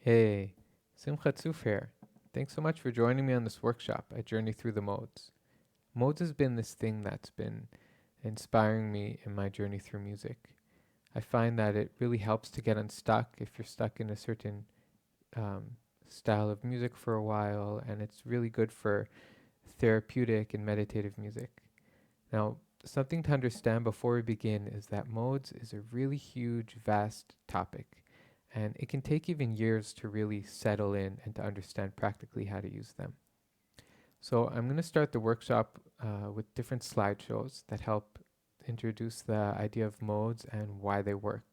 Hey, Simchat Suf here. Thanks so much for joining me on this workshop. I journey through the modes. Modes has been this thing that's been inspiring me in my journey through music. I find that it really helps to get unstuck if you're stuck in a certain um, style of music for a while, and it's really good for therapeutic and meditative music. Now, something to understand before we begin is that modes is a really huge, vast topic, and it can take even years to really settle in and to understand practically how to use them. So I'm going to start the workshop with different slideshows that help introduce the idea of modes and why they work.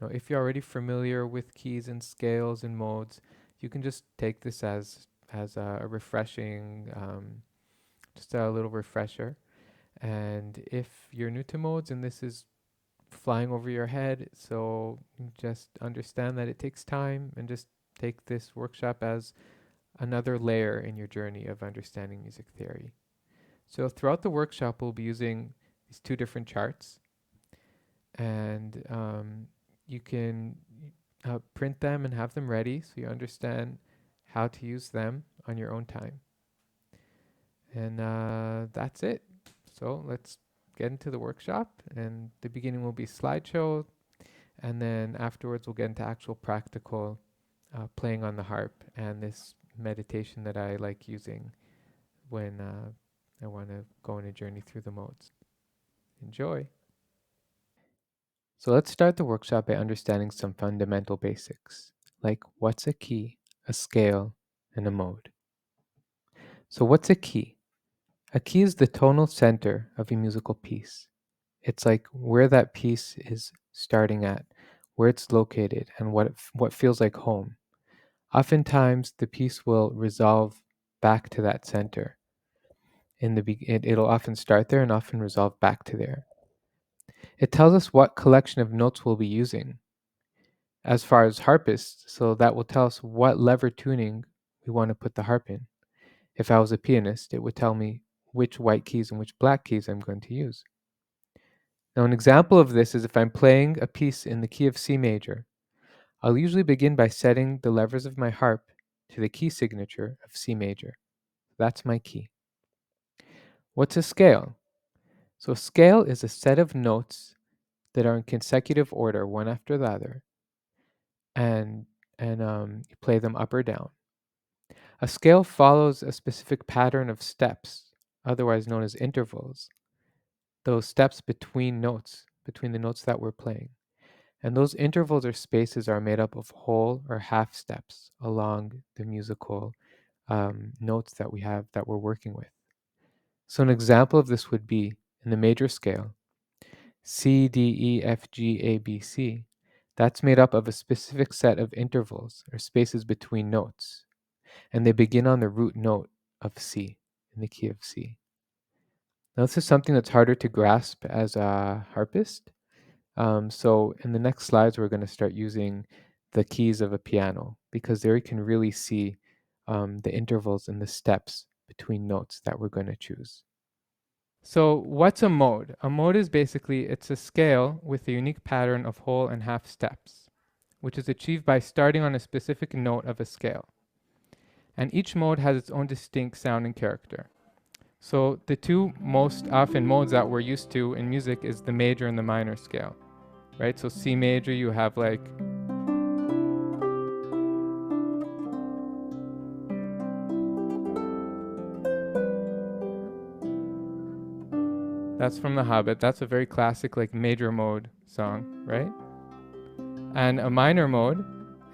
Now, if you're already familiar with keys and scales and modes, you can just take this as a refreshing, just a little refresher. And if you're new to modes and this is flying over your head, so just understand that it takes time and just take this workshop as another layer in your journey of understanding music theory. So throughout the workshop, we'll be using these two different charts, and you can print them and have them ready so you understand how to use them on your own time. And that's it. So let's get into the workshop, and the beginning will be slideshow, and then afterwards we'll get into actual practical playing on the harp and this meditation that I like using when I want to go on a journey through the modes. Enjoy! So let's start the workshop by understanding some fundamental basics, like what's a key, a scale, and a mode. So what's a key? A key is the tonal center of a musical piece. It's like where that piece is starting at, where it's located, and what feels like home. Oftentimes, the piece will resolve back to that center. It'll often start there and often resolve back to there. It tells us what collection of notes we'll be using. As far as harpists, so that will tell us what lever tuning we want to put the harp in. If I was a pianist, it would tell me which white keys and which black keys I'm going to use. Now, an example of this is if I'm playing a piece in the key of C major, I'll usually begin by setting the levers of my harp to the key signature of C major. That's my key. What's a scale? So a scale is a set of notes that are in consecutive order, one after the other, and you play them up or down. A scale follows a specific pattern of steps, otherwise known as intervals. Those steps between notes, between the notes that we're playing. And those intervals or spaces are made up of whole or half steps along the musical notes that we have that we're working with. So an example of this would be in the major scale, C, D, E, F, G, A, B, C. That's made up of a specific set of intervals or spaces between notes, and they begin on the root note of C, in the key of C. Now this is something that's harder to grasp as a harpist. So in the next slides, we're going to start using the keys of a piano because there you can really see the intervals and the steps between notes that we're going to choose. So what's a mode? A mode is basically, it's a scale with a unique pattern of whole and half steps, which is achieved by starting on a specific note of a scale. And each mode has its own distinct sound and character. So the two most often modes that we're used to in music is the major and the minor scale, right? So C major, you have like that's from The Hobbit. That's a very classic like major mode song, right? And a minor mode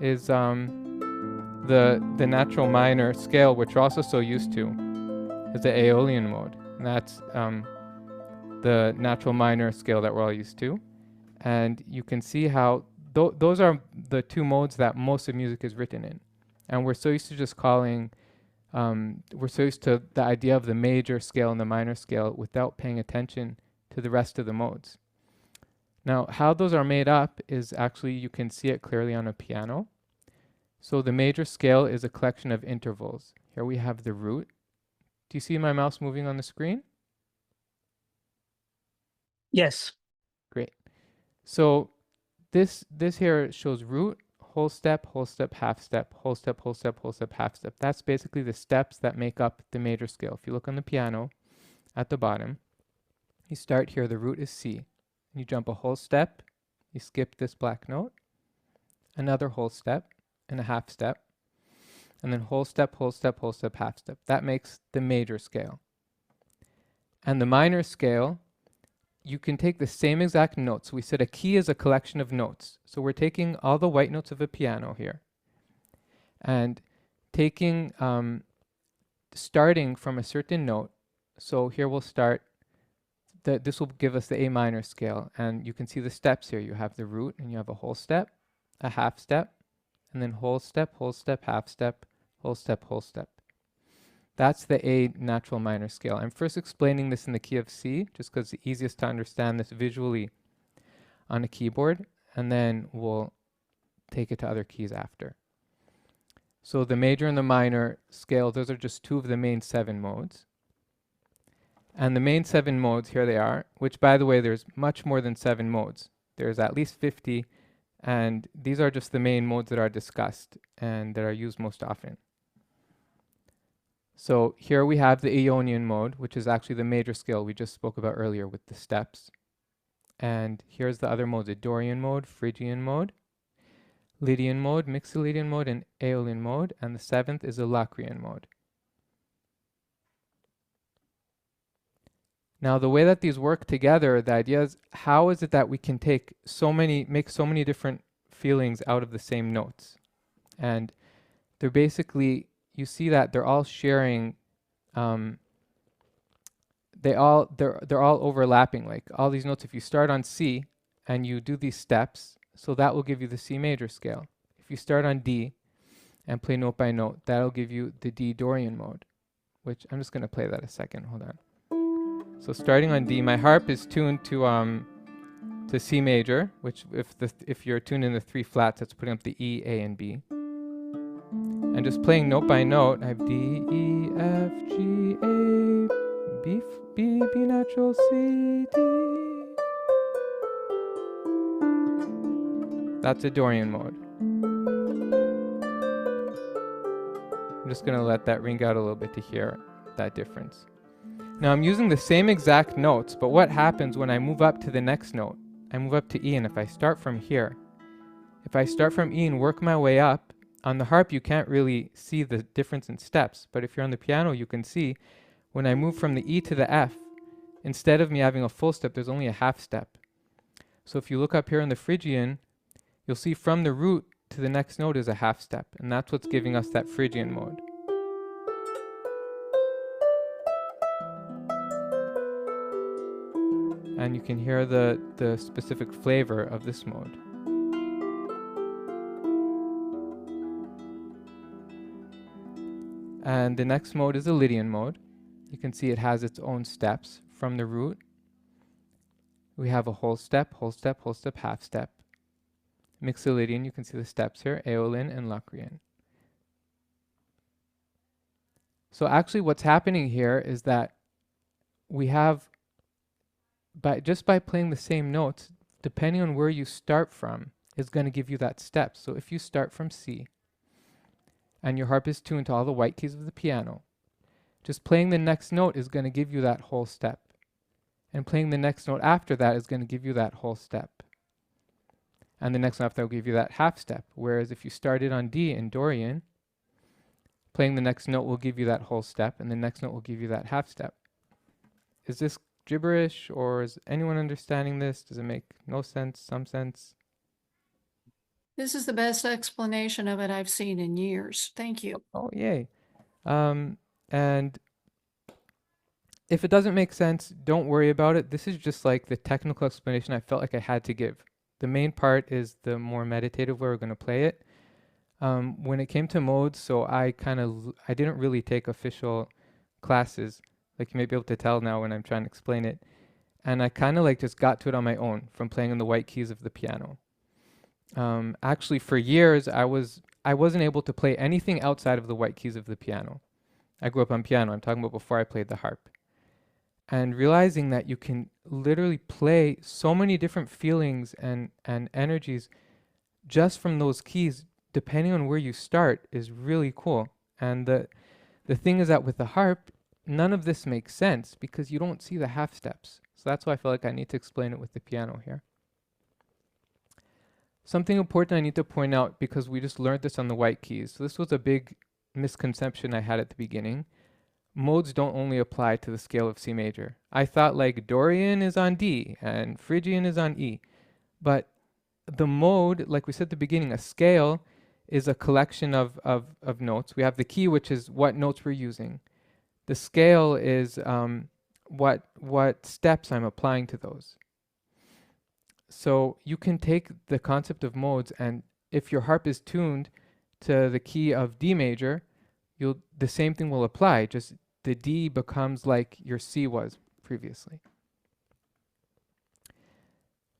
is the natural minor scale, which we're also so used to, is the Aeolian mode. And that's the natural minor scale that we're all used to. And you can see how those are the two modes that most of music is written in. And we're so used to just calling, we're so used to the idea of the major scale and the minor scale without paying attention to the rest of the modes. Now, how those are made up is actually, you can see it clearly on a piano. So the major scale is a collection of intervals. Here we have the root. Do you see my mouse moving on the screen? Yes. Great. So this here shows root, whole step, half step, whole step, whole step, whole step, half step. That's basically the steps that make up the major scale. If you look on the piano at the bottom, you start here, the root is C. You jump a whole step, you skip this black note, another whole step, and a half step, and then whole step, whole step, whole step, half step. That makes the major scale. And the minor scale, you can take the same exact notes. We said a key is a collection of notes. So we're taking all the white notes of a piano here and taking, starting from a certain note. So here we'll start, this will give us the A minor scale. And you can see the steps here. You have the root and you have a whole step, a half step, and then whole step, half step, whole step, whole step. That's the A natural minor scale. I'm first explaining this in the key of C, just because it's easiest to understand this visually on a keyboard, and then we'll take it to other keys after. So the major and the minor scale, those are just two of the main 7 modes. And the main 7 modes, here they are, which by the way, there's much more than 7 modes. There's at least 50, and these are just the main modes that are discussed and that are used most often. So here we have the Ionian mode, which is actually the major scale we just spoke about earlier with the steps. And here's the other modes, the Dorian mode, Phrygian mode, Lydian mode, Mixolydian mode, and Aeolian mode. And the 7th is the Locrian mode. Now the way that these work together, the idea is how is it that we can make so many different feelings out of the same notes? And they're basically, you see that they're all sharing, they're all overlapping. Like all these notes, if you start on C and you do these steps, so that will give you the C major scale. If you start on D and play note by note, that'll give you the D Dorian mode, which I'm just going to play that a second. Hold on. So starting on D, my harp is tuned to C major, which if you're tuned in the 3 flats, that's putting up the E, A, and B. And just playing note by note, I have D, E, F, G, A, B, B natural, C, D. That's a Dorian mode. I'm just going to let that ring out a little bit to hear that difference. Now I'm using the same exact notes, but what happens when I move up to the next note? I move up to E, and if I start from here, if I start from E and work my way up, on the harp you can't really see the difference in steps, but if you're on the piano you can see when I move from the E to the F, instead of me having a full step, there's only a half step. So if you look up here in the Phrygian, you'll see from the root to the next note is a half step, and that's what's giving us that Phrygian mode. And you can hear the specific flavor of this mode. And the next mode is the Lydian mode. You can see it has its own steps from the root. We have a whole step, half step. Mixolydian, you can see the steps here, Aeolian and Locrian. So actually what's happening here is that we have, just by playing the same notes, depending on where you start from, is going to give you that step. So if you start from C, and your harp is tuned to all the white keys of the piano, just playing the next note is going to give you that whole step. And playing the next note after that is going to give you that whole step. And the next note after that will give you that half step. Whereas if you started on D in Dorian, playing the next note will give you that whole step, and the next note will give you that half step. Is this gibberish, or is anyone understanding this? Does it make no sense, some sense? This is the best explanation of it I've seen in years. Thank you. Oh, yay. And if it doesn't make sense, don't worry about it. This is just like the technical explanation I felt like I had to give. The main part is the more meditative way we're going to play it. When it came to modes, so I didn't really take official classes, like you may be able to tell now when I'm trying to explain it. And I kind of like just got to it on my own from playing on the white keys of the piano. Actually, for years, I wasn't able to play anything outside of the white keys of the piano. I grew up on piano. I'm talking about before I played the harp. And realizing that you can literally play so many different feelings and energies just from those keys, depending on where you start, is really cool. And the thing is that with the harp, none of this makes sense because you don't see the half steps. So that's why I feel like I need to explain it with the piano here. Something important I need to point out, because we just learned this on the white keys. So this was a big misconception I had at the beginning. Modes don't only apply to the scale of C major. I thought like Dorian is on D and Phrygian is on E. But the mode, like we said at the beginning, a scale is a collection of notes. We have the key, which is what notes we're using. The scale is what steps I'm applying to those. So you can take the concept of modes, and if your harp is tuned to the key of D major, the same thing will apply, just the D becomes like your C was previously.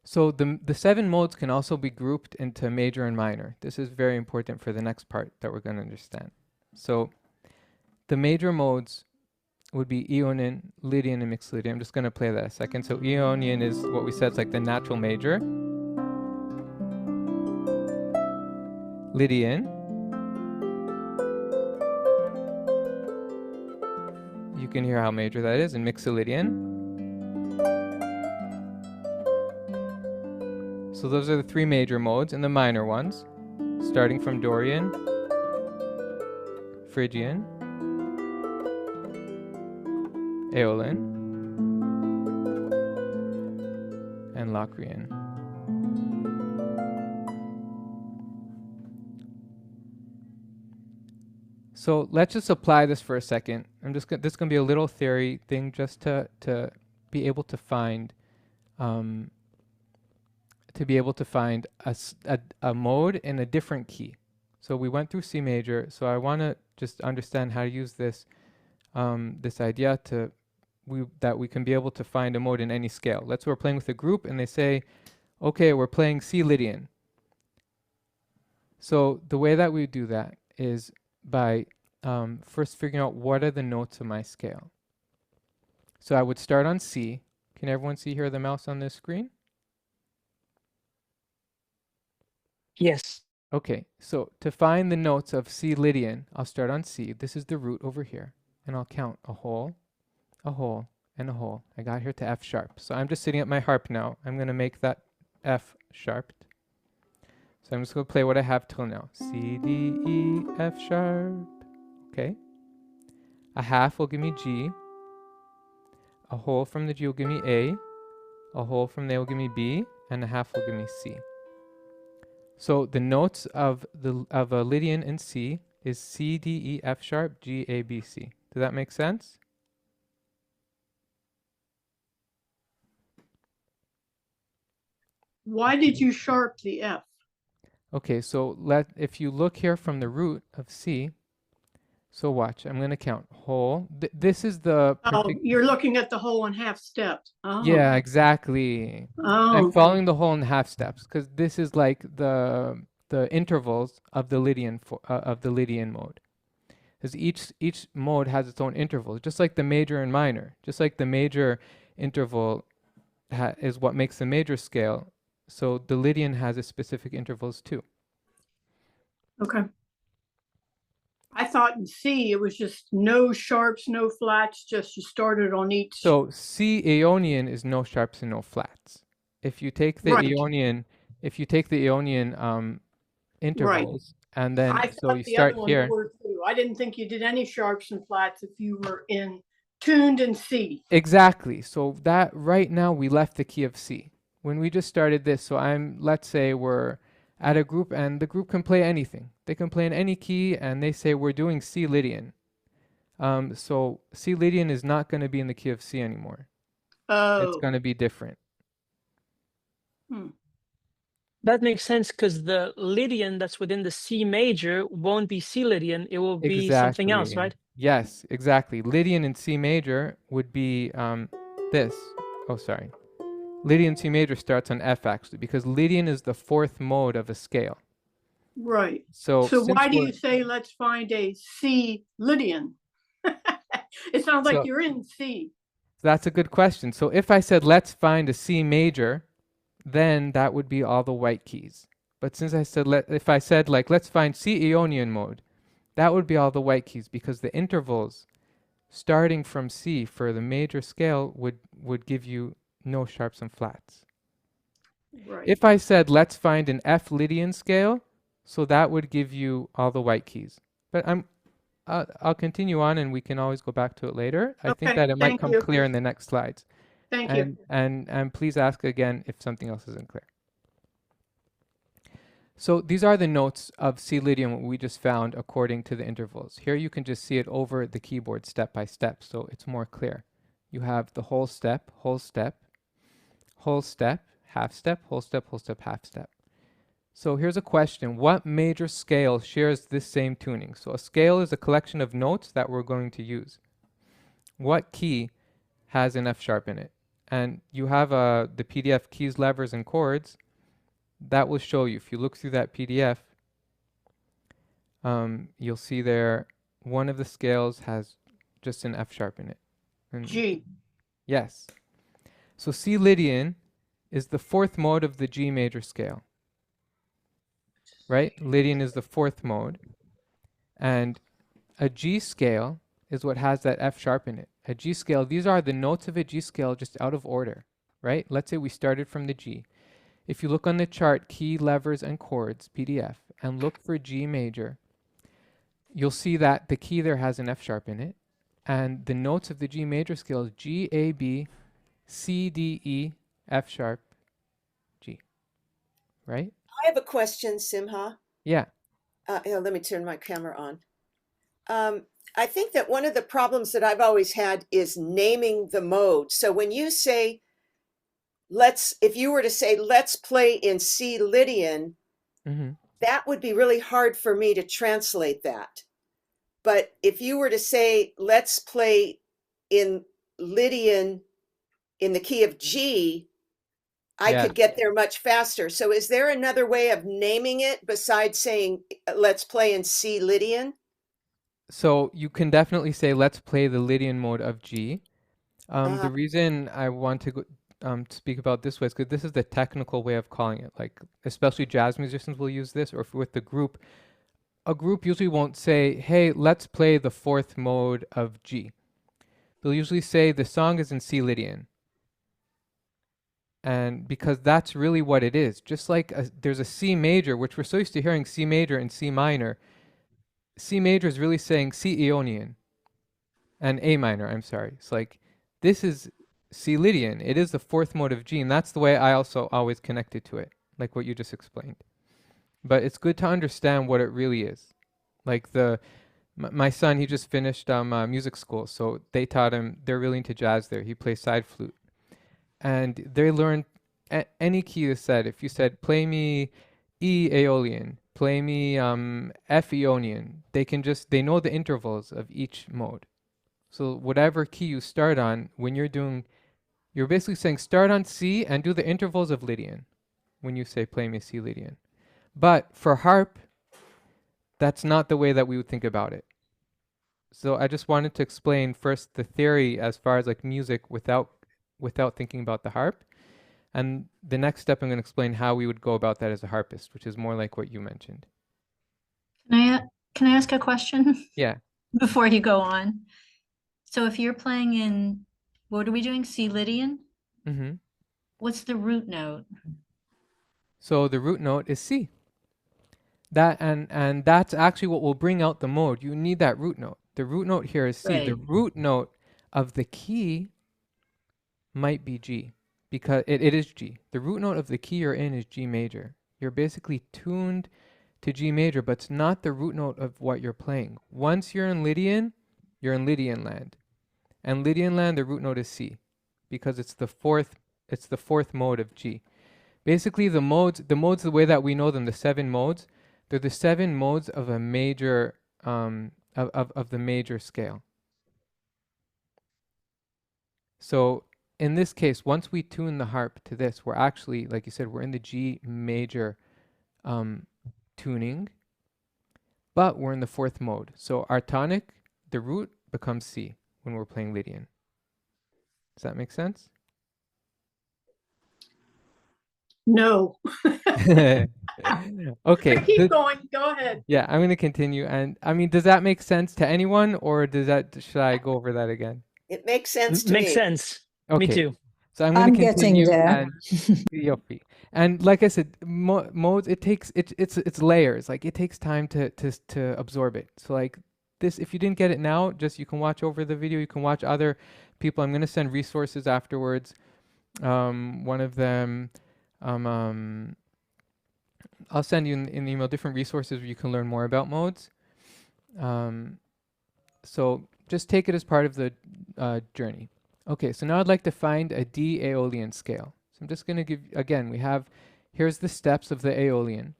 So the 7 modes can also be grouped into major and minor. This is very important for the next part that we're going to understand. So the major modes would be Ionian, Lydian, and Mixolydian. I'm just going to play that a second. So Ionian is what we said, it's like the natural major. Lydian. You can hear how major that is. And Mixolydian. So those are the 3 major modes, and the minor ones, starting from Dorian, Phrygian, Aeolian, and Locrian. So let's just apply this for a second. This is going to be a little theory thing just to be able to find a mode in a different key. So we went through C major, so I want to just understand how to use this this idea that we can be able to find a mode in any scale. Let's say we're playing with a group and they say, okay, we're playing C Lydian. So the way that we do that is by first figuring out what are the notes of my scale. So I would start on C. Can everyone see here the mouse on this screen? Yes. Okay, so to find the notes of C Lydian, I'll start on C. This is the root over here. And I'll count a whole, and a whole. I got here to F sharp. So I'm just sitting at my harp now. I'm going to make that F sharped. So I'm just going to play what I have till now. C, D, E, F sharp. Okay. A half will give me G. A whole from the G will give me A. A whole from there will give me B. And a half will give me C. So the notes of a Lydian in C is C, D, E, F sharp, G, A, B, C. Does that make sense? Why did you sharp the F? Okay, so if you look here from the root of C, so watch, I'm going to count whole. This is the... Oh, you're looking at the whole and half steps. Oh. Yeah, exactly. Oh, I'm following the whole and half steps because this is like the intervals of the Lydian mode. Because each mode has its own intervals, just like the major and minor. Just like the major interval is what makes the major scale. So the Lydian has its specific intervals too. okay. I thought in C it was just no sharps, no flats, just you started on each. So C Aeolian is no sharps and no flats. If you take the Aeolian, intervals, and then so you start here. I didn't think you did any sharps and flats if you were tuned in C. Exactly. So that right now we left the key of C when we just started this. So let's say we're at a group and the group can play anything. They can play in any key and they say we're doing C Lydian. So C Lydian is not going to be in the key of C anymore. Oh. It's going to be different. That makes sense because the Lydian that's within the C major won't be C Lydian. It will be something else, right? Yes, exactly. Lydian in C major would be this. Oh, sorry. Lydian C major starts on F actually because Lydian is the 4th mode of a scale. Right. So why do you say let's find a C Lydian? It sounds like you're in C. That's a good question. So if I said let's find a C major, then that would be all the white keys. But since I said, if I said like, let's find C Ionian mode, that would be all the white keys because the intervals starting from C for the major scale would give you no sharps and flats. Right. If I said, let's find an F Lydian scale, so that would give you all the white keys. But I'll continue on and we can always go back to it later. I think that it might come clear in the next slides. Thank you. And please ask again if something else isn't clear. So these are the notes of C Lydian, what we just found according to the intervals. Here you can just see it over the keyboard step by step, so it's more clear. You have the whole step, whole step, whole step, half step, whole step, whole step, half step. So here's a question. What major scale shares this same tuning? So a scale is a collection of notes that we're going to use. What key has an F sharp in it? And you have the PDF keys, levers, and chords. That will show you. If you look through that PDF, you'll see there one of the scales has just an F sharp in it. And G. yes. So C Lydian is the fourth mode of the G major scale. Right? Lydian is the fourth mode. And a G scale is what has that F sharp in it. A G scale, these are the notes of a G scale just out of order, right? Let's say we started from the G. If you look on the chart, key, levers, and chords, PDF, and look for G major, you'll see that the key there has an F sharp in it. And the notes of the G major scale is G, A, B, C, D, E, F sharp, G. Right? I have a question, Simha. Yeah. Let me turn my camera on. I think that one of the problems that I've always had is naming the mode. So when you say, if you were to say, let's play in C Lydian, that would be really hard for me to translate that. But if you were to say, let's play in Lydian in the key of G, I could get there much faster. So is there another way of naming it besides saying, let's play in C Lydian? So you can definitely say, let's play the Lydian mode of G. The reason I want to go, speak about this way is because this is the technical way of calling it. Like, especially jazz musicians will use this, or if with the group. A group usually won't say, hey, let's play the fourth mode of G. They'll usually say the song is in C Lydian. And because that's really what it is. Just like there's a C major, which we're so used to hearing C major and C minor. C major is really saying C Ionian. And A minor, I'm sorry. It's like, this is C Lydian. It is the fourth mode of G, and that's the way I also always connected to it, like what you just explained. But it's good to understand what it really is. Like my son, he just finished music school, so they taught him, they're really into jazz there. He plays side flute. And they learned any key is said. If you said, play me E Aeolian, play me F Ionian, they know the intervals of each mode. So whatever key you start on, when you're basically saying start on C and do the intervals of Lydian when you say play me C Lydian. But for harp, that's not the way that we would think about it. So I just wanted to explain first the theory as far as like music without thinking about the harp. And the next step I'm going to explain how we would go about that as a harpist, which is more like what you mentioned. Can I ask a question? Yeah. Before you go on. So if you're playing in, what are we doing? C Lydian? Mm-hmm. What's the root note? So the root note is C. That and that's actually what will bring out the mode. You need that root note. The root note here is C. Right. The root note of the key might be G because it is G. The root note of the key you're in is G major. You're basically tuned to G major, but it's not the root note of what you're playing. Once you're in Lydian land. And Lydian land, the root note is C because it's the fourth mode of G. Basically the modes, the way that we know them, the 7 modes, they're the 7 modes of a major, of the major scale. So in this case, once we tune the harp to this, we're actually, like you said, we're in the G major tuning, but we're in the 4th mode. So our tonic, the root, becomes C when we're playing Lydian. Does that make sense? No. Okay. Keep going. Go ahead. Yeah, I'm going to continue. And I mean, does that make sense to anyone, or should I go over that again? It makes sense to Makes me. sense. Me Okay. too. So I'm going to getting continue there. and Yopi. And like I said, modes, it's layers. Like it takes time to absorb it. So like this, if you didn't get it now, just you can watch over the video. You can watch other people. I'm going to send resources afterwards. One of them, I'll send you in the email different resources where you can learn more about modes. So just take it as part of the journey. Okay, so now I'd like to find a D Aeolian scale. So I'm just going to give, again, here's the steps of the Aeolian,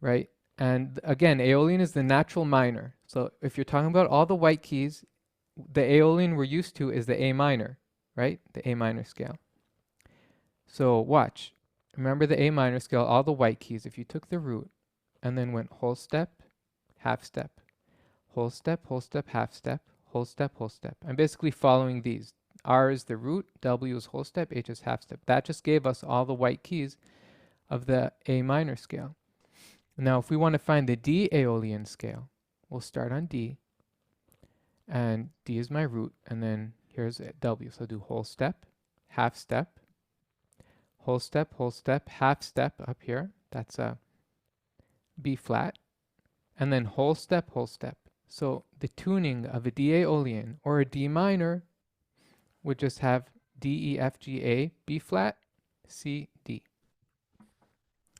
right? And again, Aeolian is the natural minor. So if you're talking about all the white keys, the Aeolian we're used to is the A minor, right? The A minor scale. So watch. Remember the A minor scale, all the white keys. If you took the root and then went whole step, half step, whole step, half step, whole step, whole step. I'm basically following these. R is the root, W is whole step, H is half step. That just gave us all the white keys of the A minor scale. Now, if we want to find the D Aeolian scale, we'll start on D, and D is my root, and then here's W. So I'll do whole step, half step, whole step, half step up here. That's a B flat, and then whole step, whole step. So the tuning of a D Aeolian or a D minor would just have D, E, F, G, A, B flat, C, D.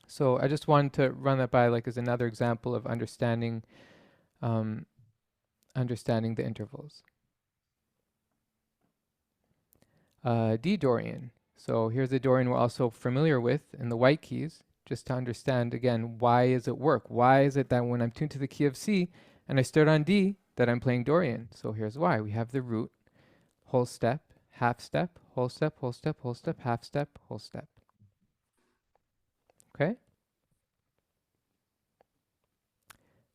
So I just wanted to run that by like as another example of understanding understanding the intervals. D Dorian. So here's the Dorian we're also familiar with in the white keys, just to understand again, why does it work? Why is it that when I'm tuned to the key of C and I start on D that I'm playing Dorian? So here's why. We have the root, whole step, half step, whole step, whole step, whole step, half step, whole step. Okay?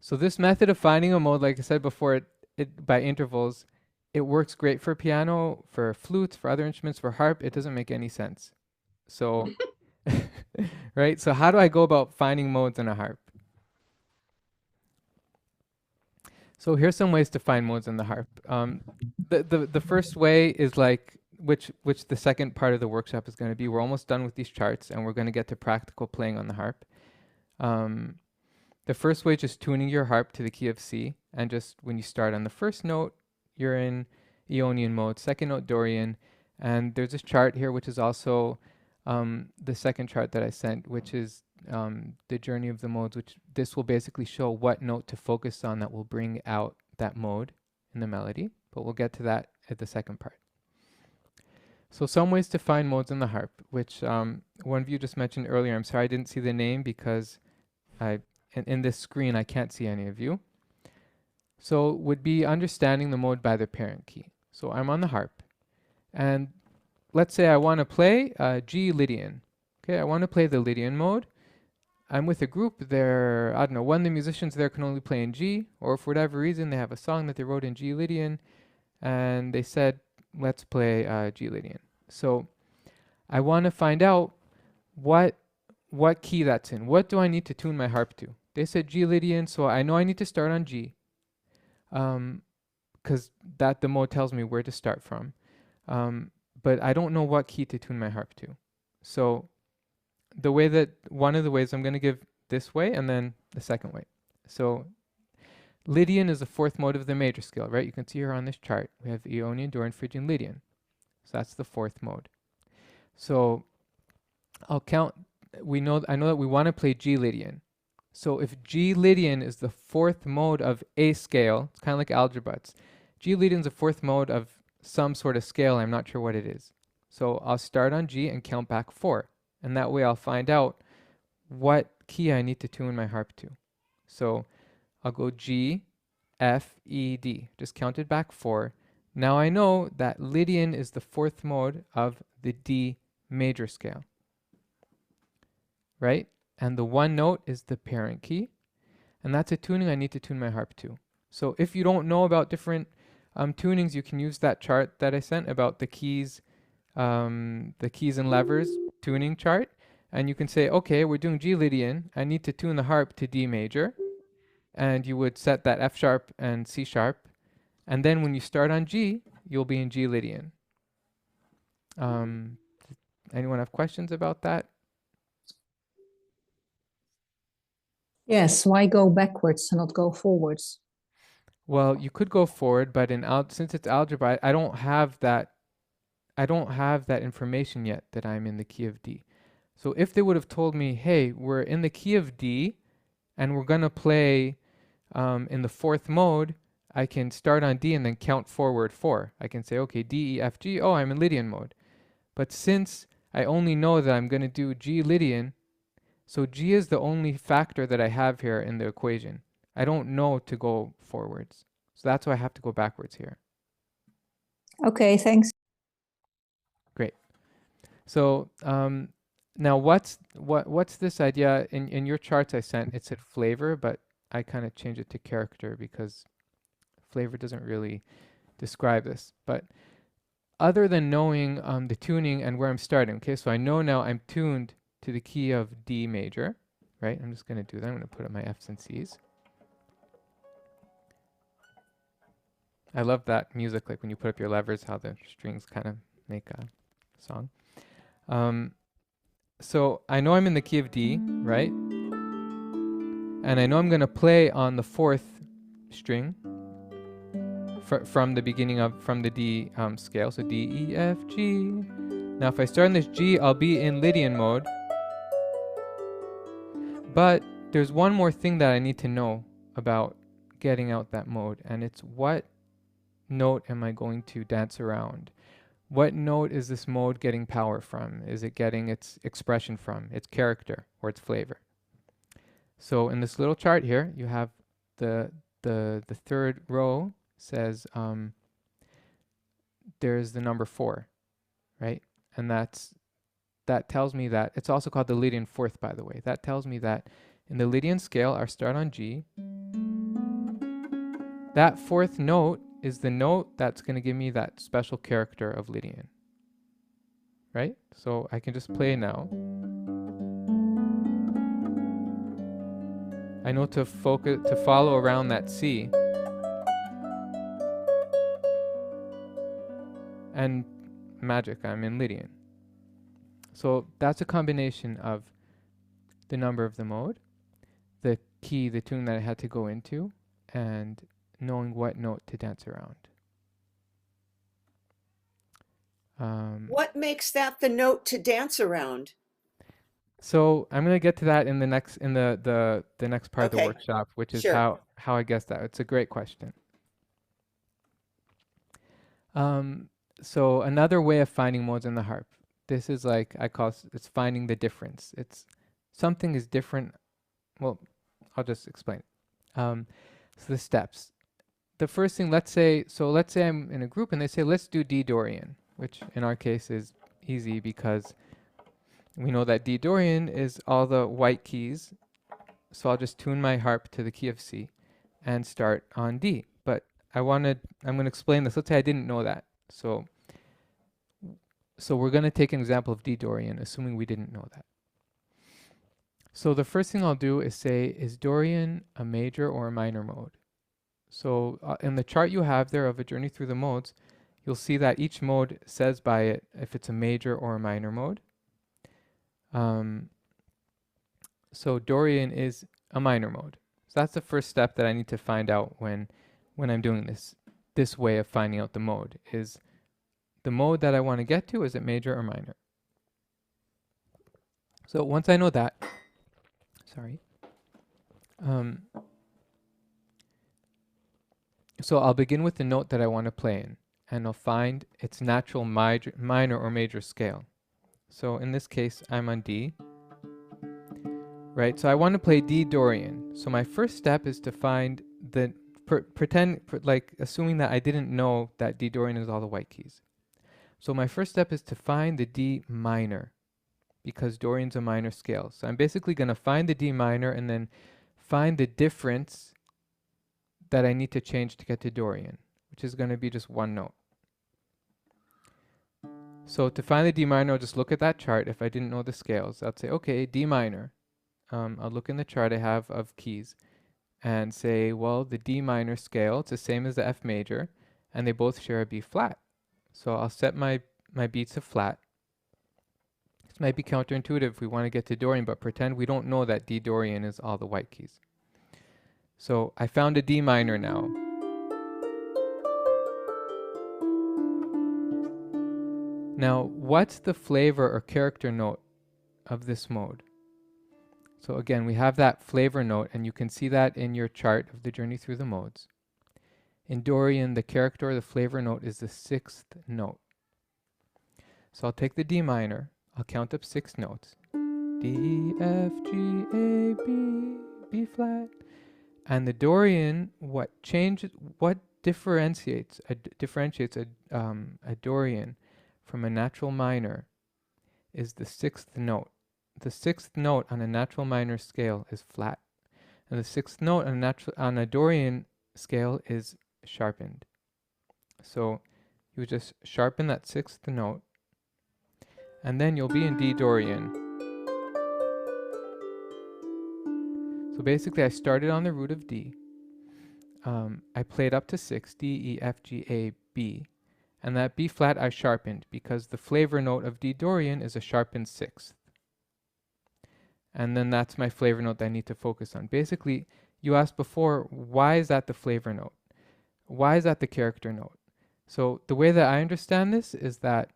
So this method of finding a mode, like I said before, it by intervals, it works great for piano, for flutes, for other instruments, for harp. It doesn't make any sense. So, right? So how do I go about finding modes in a harp? So here's some ways to find modes in the harp. The first way is like, which the second part of the workshop is going to be. We're almost done with these charts, and we're going to get to practical playing on the harp. The first way is just tuning your harp to the key of C, and just when you start on the first note, you're in Ionian mode, second note Dorian, and there's this chart here which is also the second chart that I sent, which is the journey of the modes, which this will basically show what note to focus on that will bring out that mode in the melody, but we'll get to that at the second part. So some ways to find modes in the harp, which one of you just mentioned earlier. I'm sorry I didn't see the name because in this screen I can't see any of you. So would be understanding the mode by the parent key. So I'm on the harp, and let's say I want to play G Lydian. Okay, I want to play the Lydian mode. I'm with a group there, I don't know, one of the musicians there can only play in G, or for whatever reason they have a song that they wrote in G Lydian, and they said, let's play G Lydian. So I want to find out what key that's in. What do I need to tune my harp to? They said G Lydian, so I know I need to start on G, because the mode tells me where to start from. But I don't know what key to tune my harp to. So one of the ways I'm going to give this way and then the second way. So Lydian is the fourth mode of the major scale, right? You can see here on this chart, we have Ionian, Dorian, Phrygian, Lydian. So that's the fourth mode. So I'll count, I know that we want to play G Lydian. So if G Lydian is the fourth mode of a scale, it's kind of like algebra. G Lydian is the fourth mode of some sort of scale, I'm not sure what it is. So I'll start on G and count back 4. And that way I'll find out what key I need to tune my harp to. So I'll go G, F, E, D. Just counted back 4. Now I know that Lydian is the fourth mode of the D major scale. Right? And the one note is the parent key. And that's a tuning I need to tune my harp to. So if you don't know about different tunings, you can use that chart that I sent about the keys and levers tuning chart, and you can say, okay, we're doing G Lydian. I need to tune the harp to D major. And you would set that F sharp and C sharp. And then when you start on G, you'll be in G Lydian. Anyone have questions about that? Yes, why go backwards and not go forwards? Well, you could go forward, but since it's algebra, I don't have that information yet that I'm in the key of D. So if they would have told me, hey, we're in the key of D and we're gonna play in the fourth mode, I can start on D and then count forward 4. I can say, okay, D, E, F, G, oh, I'm in Lydian mode. But since I only know that I'm gonna do G Lydian, so G is the only factor that I have here in the equation. I don't know to go forwards. So that's why I have to go backwards here. Okay, thanks. Great. So now what's this idea in your charts I sent? It said flavor, but I kind of changed it to character because flavor doesn't really describe this. But other than knowing the tuning and where I'm starting, okay, so I know now I'm tuned to the key of D major, right? I'm just going to do that. I'm going to put up my F's and C's. I love that music, like when you put up your levers, how the strings kind of make a song. So I know I'm in the key of D, right? And I know I'm going to play on the 4th string from the beginning from the D scale. So D, E, F, G. Now if I start on this G, I'll be in Lydian mode. But there's one more thing that I need to know about getting out that mode, and it's what note am I going to dance around? What note is this mode getting power from? Is it getting its expression from, its character or its flavor? So in this little chart here, you have the third row says there's the number 4, right? And that tells me that it's also called the Lydian fourth, by the way. That tells me that in the Lydian scale, our start on G, that 4th note is the note that's going to give me that special character of Lydian, right? So I can just play now. I know to follow around that C. And magic, I'm in Lydian. So that's a combination of the number of the mode, the key, the tune that I had to go into, and knowing what note to dance around. What makes that the note to dance around? So I'm going to get to that in the next the next part of the workshop, which is how I guess that. It's a great question. So another way of finding modes in the harp. This is like it's finding the difference. It's something is different. Well, I'll just explain it. So the steps. The first thing, let's say I'm in a group and they say, let's do D Dorian, which in our case is easy because we know that D Dorian is all the white keys. So I'll just tune my harp to the key of C and start on D. But I'm going to explain this. Let's say I didn't know that. So we're going to take an example of D Dorian, assuming we didn't know that. So the first thing I'll do is say, is Dorian a major or a minor mode? So in the chart you have there of a journey through the modes, you'll see that each mode says by it if it's a major or a minor mode. So Dorian is a minor mode. So that's the first step that I need to find out when I'm doing this way of finding out the mode. Is the mode that I want to get to, is it major or minor? So once I know that, so I'll begin with the note that I want to play in, and I'll find its natural minor or major scale. So in this case, I'm on D, right? So I want to play D Dorian. So my first step is to find assuming that I didn't know that D Dorian is all the white keys. So my first step is to find the D minor, because Dorian's a minor scale. So I'm basically going to find the D minor and then find the difference that I need to change to get to Dorian, which is going to be just one note. So to find the D minor, I'll just look at that chart. If I didn't know the scales, I'd say, okay, D minor. I'll look in the chart I have of keys and say, well, the D minor scale, it's the same as the F major, and they both share a B flat. So I'll set my beats to flat. This might be counterintuitive if we want to get to Dorian, but pretend we don't know that D Dorian is all the white keys. So I found a D minor now. Now, what's the flavor or character note of this mode? So again, we have that flavor note, and you can see that in your chart of the journey through the modes. In Dorian, the character or the flavor note is the 6th note. So I'll take the D minor, I'll count up 6 notes. D, F, G, A, B, B flat. And the Dorian, what differentiates a Dorian from a natural minor is the 6th note. The 6th note on a natural minor scale is flat, and the 6th note on a Dorian scale is sharpened. So you just sharpen that 6th note, and then you'll be in D Dorian. So basically I started on the root of D. I played up to 6, D, E, F, G, A, B. And that B flat I sharpened because the flavor note of D Dorian is a sharpened 6th. And then that's my flavor note that I need to focus on. Basically, you asked before, why is that the flavor note? Why is that the character note? So the way that I understand this is that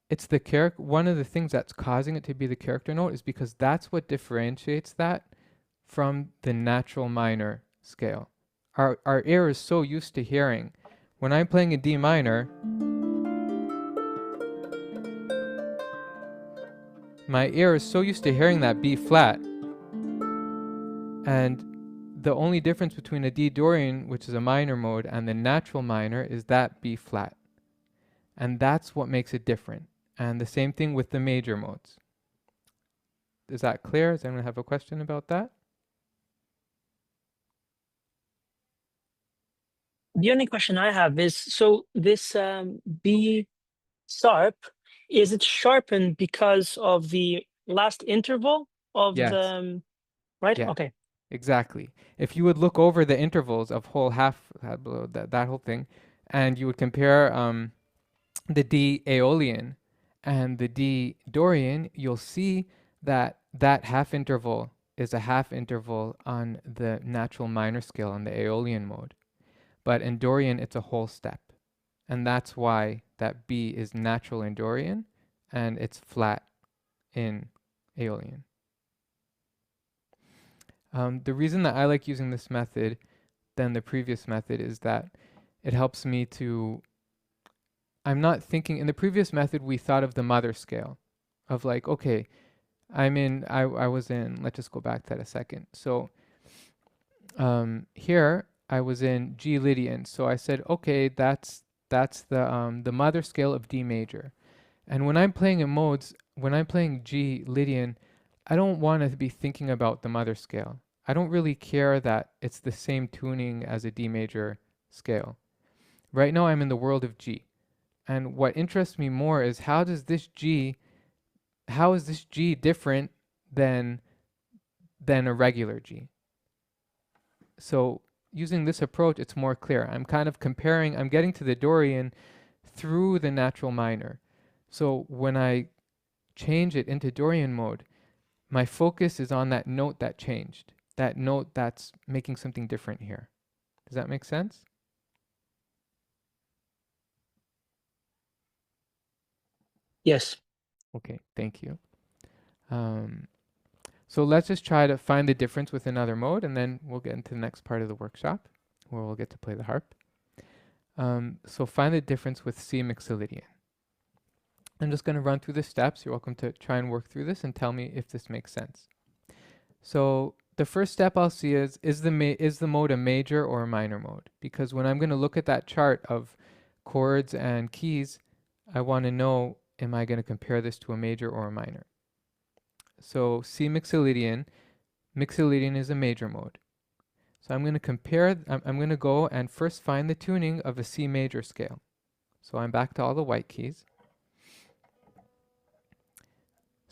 it's the one of the things that's causing it to be the character note is because that's what differentiates that from the natural minor scale. Our ear is so used to hearing, when I'm playing a D minor, my ear is so used to hearing that B flat, and the only difference between a D Dorian, which is a minor mode, and the natural minor is that B flat. And that's what makes it different. And the same thing with the major modes. Is that clear? Does anyone have a question about that? The only question I have is, so this B sharp, is it sharpened because of the last interval of Yes. the, right? Yeah. Okay. Exactly. If you would look over the intervals of whole half, that whole thing, and you would compare the D Aeolian and the D Dorian, you'll see that that half interval is a half interval on the natural minor scale on the Aeolian mode. But in Dorian, it's a whole step. And that's why that B is natural in Dorian and it's flat in Aeolian. The reason that I like using this method than the previous method is that it helps me to, I'm not thinking, in the previous method we thought of the mother scale, of like, okay, I was in, let's just go back to that a second. So here I was in G Lydian, so I said, okay, that's the mother scale of D major. And when I'm playing in modes, when I'm playing G Lydian, I don't want to be thinking about the mother scale. I don't really care that it's the same tuning as a D major scale. Right now I'm in the world of G. And what interests me more is how is this G different than a regular G? So using this approach, it's more clear. I'm kind of comparing, I'm getting to the Dorian through the natural minor. So when I change it into Dorian mode, my focus is on that note that changed, that note that's making something different here. Does that make sense? Yes. Okay, thank you. So let's just try to find the difference with another mode, and then we'll get into the next part of the workshop where we'll get to play the harp. So find the difference with C Mixolydian. I'm just going to run through the steps. You're welcome to try and work through this and tell me if this makes sense. So the first step I'll see is the mode a major or a minor mode? Because when I'm going to look at that chart of chords and keys, I want to know, am I going to compare this to a major or a minor? So C Mixolydian is a major mode. So I'm going to compare, I'm going to go and first find the tuning of a C major scale. So I'm back to all the white keys.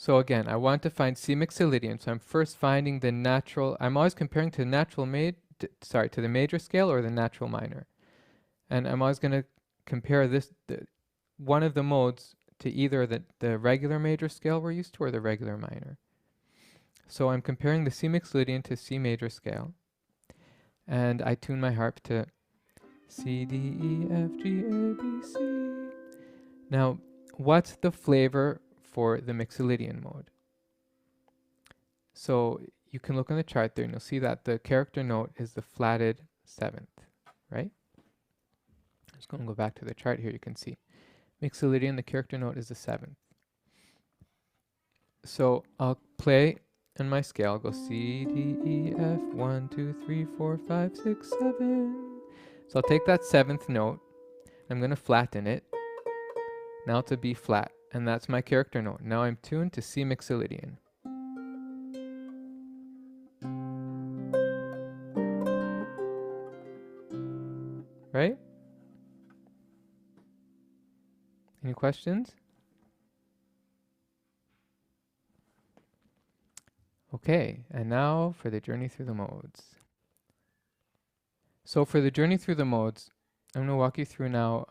So again, I want to find C Mixolydian. So I'm first finding the natural, I'm always comparing to the natural to the major scale or the natural minor. And I'm always going to compare one of the modes to either the regular major scale we're used to or the regular minor. So I'm comparing the C Mixolydian to C major scale. And I tune my harp to C, D, E, F, G, A, B, C. Now, what's the flavor for the Mixolydian mode? So you can look on the chart there and you'll see that the character note is the flatted 7th, right? I'm just going to go back to the chart here. You can see Mixolydian, the character note is the 7th. So I'll play in my scale. I'll go C, D, E, F, 1, 2, 3, 4, 5, 6, 7. So I'll take that 7th note. I'm going to flatten it. Now to B flat. And that's my character note. Now I'm tuned to C Mixolydian. Right? Any questions? Okay, and now for the journey through the modes. So for the journey through the modes, I'm going to walk you through now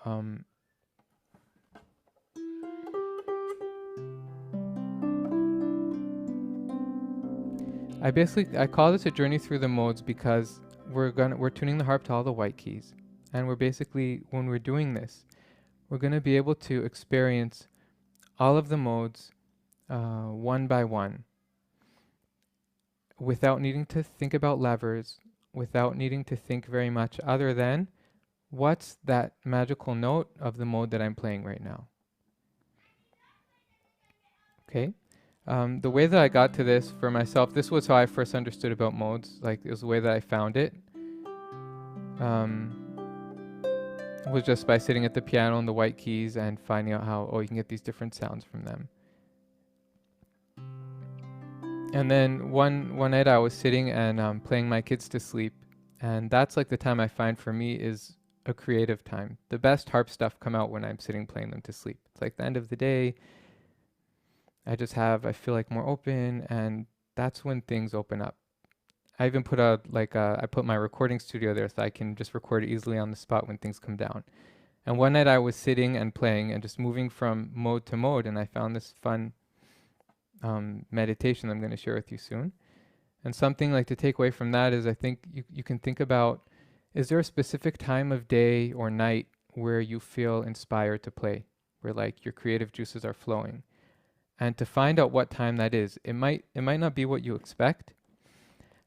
I call this a journey through the modes because we're tuning the harp to all the white keys. And we're basically, when we're doing this, we're going to be able to experience all of the modes one by one without needing to think about levers, without needing to think very much other than what's that magical note of the mode that I'm playing right now. Okay. The way that I got to this for myself, this was how I first understood about modes. Like, it was the way that I found it. Was just by sitting at the piano on the white keys and finding out how, you can get these different sounds from them. And then one night I was sitting and playing my kids to sleep. And that's like the time I find for me is a creative time. The best harp stuff come out when I'm sitting playing them to sleep. It's like the end of the day. I feel like more open, and that's when things open up. I even put I put my recording studio there so I can just record easily on the spot when things come down. And one night I was sitting and playing and just moving from mode to mode, and I found this fun meditation I'm going to share with you soon. And something like to take away from that is I think you can think about, is there a specific time of day or night where you feel inspired to play, where like your creative juices are flowing? And to find out what time that is, it might not be what you expect.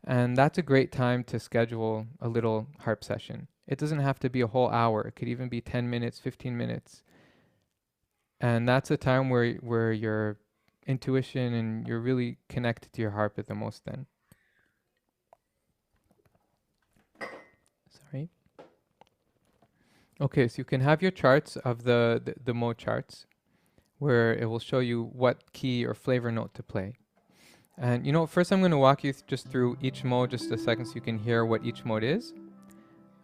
And that's a great time to schedule a little harp session. It doesn't have to be a whole hour. It could even be 10 minutes, 15 minutes. And that's a time where your intuition and you're really connected to your harp at the most then. Sorry. Okay, so you can have your charts of the mode charts, where it will show you what key or flavor note to play. And first I'm going to walk you just through each mode just a second so you can hear what each mode is.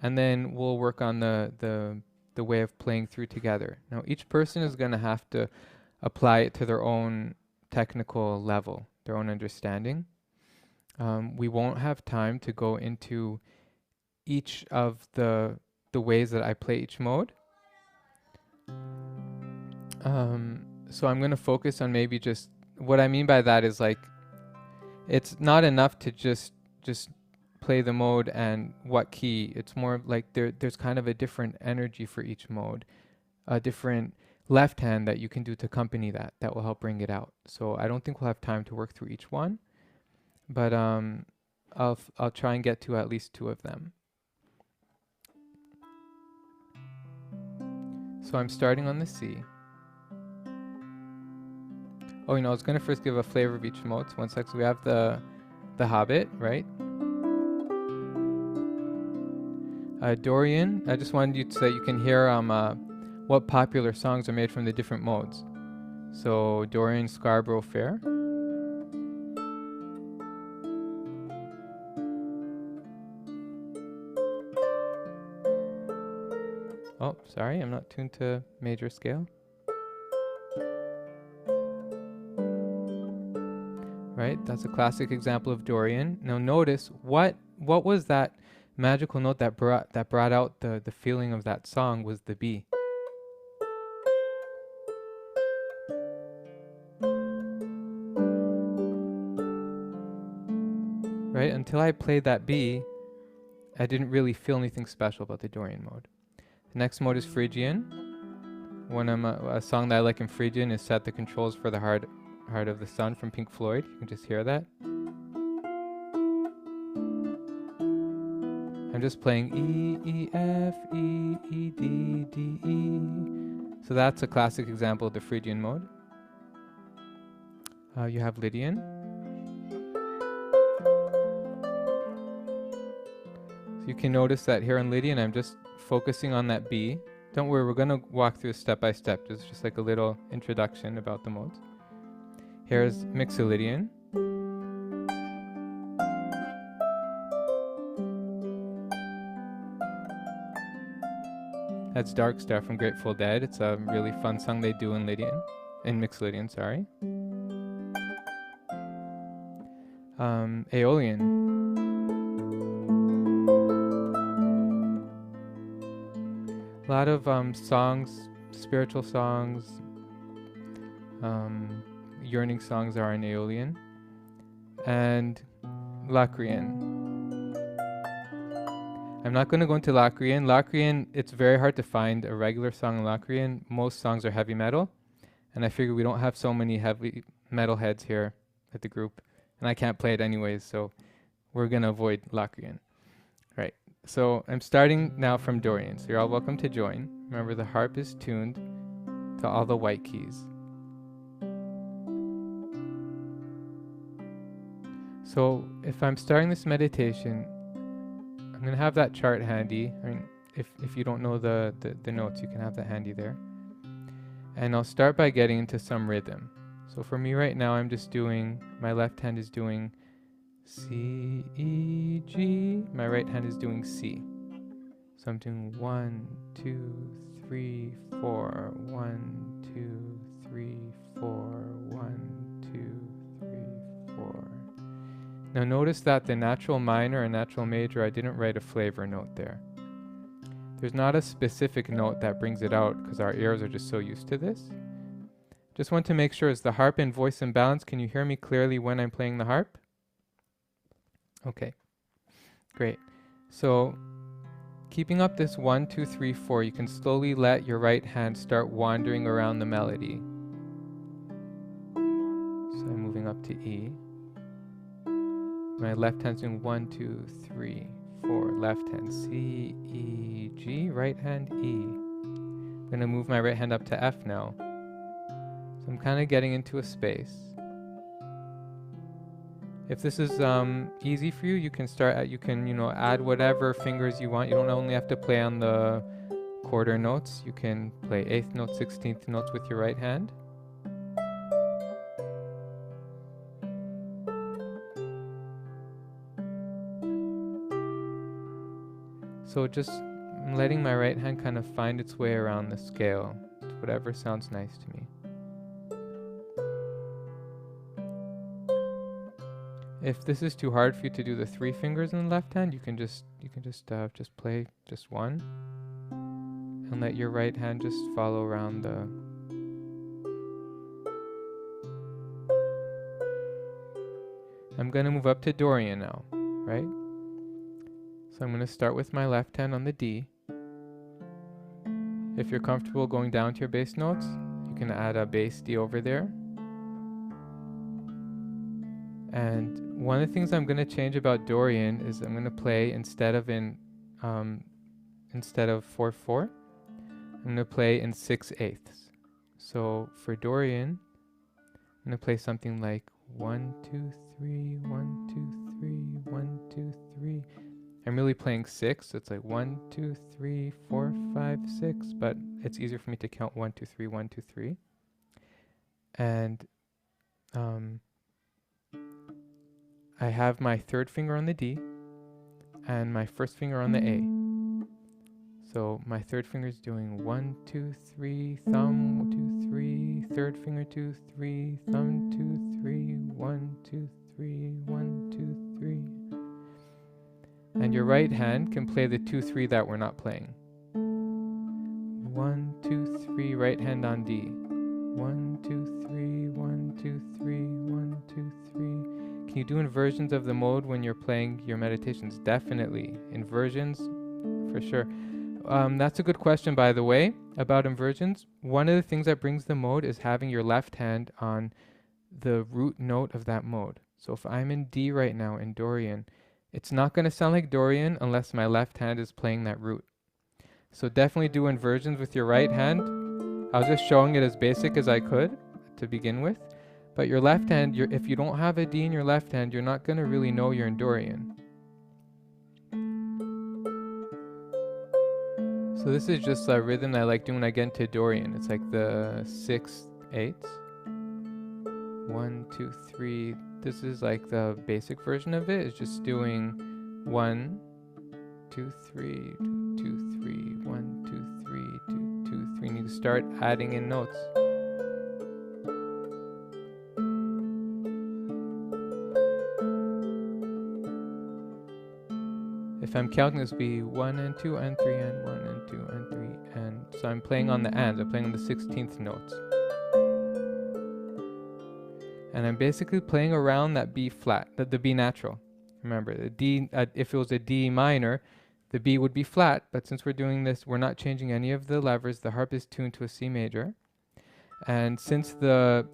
And then we'll work on the way of playing through together. Now each person is going to have to apply it to their own technical level, their own understanding. We won't have time to go into each of the ways that I play each mode. So I'm going to focus on maybe just what I mean by that is like, it's not enough to just play the mode and what key. It's more like there's kind of a different energy for each mode, a different left hand that you can do to accompany that will help bring it out. So I don't think we'll have time to work through each one, but I'll try and get to at least 2 of them. So I'm starting on the C. I was going to first give a flavor of each mode. So one sec. So we have the Hobbit, right? Dorian. I just wanted you so that you can hear what popular songs are made from the different modes. So Dorian Scarborough Fair. Oh, sorry, I'm not tuned to major scale. that's a classic example of Dorian. Now notice what was that magical note that brought out the feeling of that song was the B. Right? Until I played that B, I didn't really feel anything special about the Dorian mode. The next mode is Phrygian. A song that I like in Phrygian is Set the Controls for the Heart of the Sun from Pink Floyd. You can just hear that. I'm just playing E, E, F, E, E, D, D, E. So that's a classic example of the Phrygian mode. You have Lydian. So you can notice that here in Lydian, I'm just focusing on that B. Don't worry, we're going to walk through step by step. It's just like a little introduction about the modes. Here's Mixolydian. That's Dark Star from Grateful Dead. It's a really fun song they do in Mixolydian, sorry. Aeolian. A lot of songs, spiritual songs, yearning songs are in Aeolian. And Locrian. I'm not going to go into Locrian. Locrian, it's very hard to find a regular song in Locrian. Most songs are heavy metal. And I figure we don't have so many heavy metal heads here at the group. And I can't play it anyways, so we're going to avoid Locrian. Right. So I'm starting now from Dorian. So you're all welcome to join. Remember, the harp is tuned to all the white keys. So if I'm starting this meditation, I'm going to have that chart handy. I mean, if you don't know the notes, you can have that handy there. And I'll start by getting into some rhythm. So for me right now, I'm just doing, my left hand is doing C, E, G. My right hand is doing C. So I'm doing 1, 2, 3, 4, 1, 2, 3, 4, 1, 2, 3, 4. Now notice that the natural minor and natural major, I didn't write a flavor note there. There's not a specific note that brings it out because our ears are just so used to this. Just want to make sure, is the harp in voice and balance? Can you hear me clearly when I'm playing the harp? Okay, great. So keeping up this 1, 2, 3, 4, you can slowly let your right hand start wandering around the melody. So I'm moving up to E. My left hand's doing 1, 2, 3, 4. Left hand C, E, G. Right hand E. I'm going to move my right hand up to F now. So I'm kind of getting into a space. If this is easy for you, you can start at, you can, add whatever fingers you want. You don't only have to play on the quarter notes. You can play 8th notes, 16th notes with your right hand. So just letting my right hand kind of find its way around the scale to whatever sounds nice to me. If this is too hard for you to do the 3 fingers in the left hand, you can just play just 1 and let your right hand just follow around the. I'm going to move up to Dorian now, right? So I'm going to start with my left hand on the D. If you're comfortable going down to your bass notes, you can add a bass D over there. And one of the things I'm going to change about Dorian is I'm going to play instead of 4/4, I'm going to play in 6/8. So for Dorian, I'm going to play something like 1, 2, 3, 1, 2, 3, 1, 2, 3. I'm really playing 6, so it's like 1, 2, 3, 4, 5, 6, but it's easier for me to count 1, 2, 3, 1, 2, 3. And I have my 3rd finger on the D and my 1st finger on the A. So my 3rd finger is doing 1, 2, 3, thumb, 2, 3, 3rd finger, 2, 3, thumb, 2, 3, 1, 2, 3, 1, 2, 3. And your right hand can play the 2, 3 that we're not playing. 1, 2, 3, right hand on D. 1, 2, 3, 1, 2, 3, 1, 2, 3. Can you do inversions of the mode when you're playing your meditations? Definitely. Inversions, for sure. That's a good question, by the way, about inversions. One of the things that brings the mode is having your left hand on the root note of that mode. So if I'm in D right now in Dorian, it's not going to sound like Dorian unless my left hand is playing that root. So definitely do inversions with your right hand. I was just showing it as basic as I could to begin with. But your left hand, if you don't have a D in your left hand, you're not going to really know you're in Dorian. So this is just a rhythm I like doing when I get into Dorian. It's like the 6, 8. 1, 2, 3. This is like the basic version of it. It's just doing 1, 2, 3, 2, 3, 1, 2, 3, 2, 2, 3. And you start adding in notes. If I'm counting, this would be 1 and 2 and 3 and 1 and 2 and 3 and so I'm playing on the ands. I'm playing on the 16th notes. And I'm basically playing around that B flat, the B natural. Remember, the D, if it was a D minor, the B would be flat, but since we're doing this, we're not changing any of the levers. The harp is tuned to a C major. And since that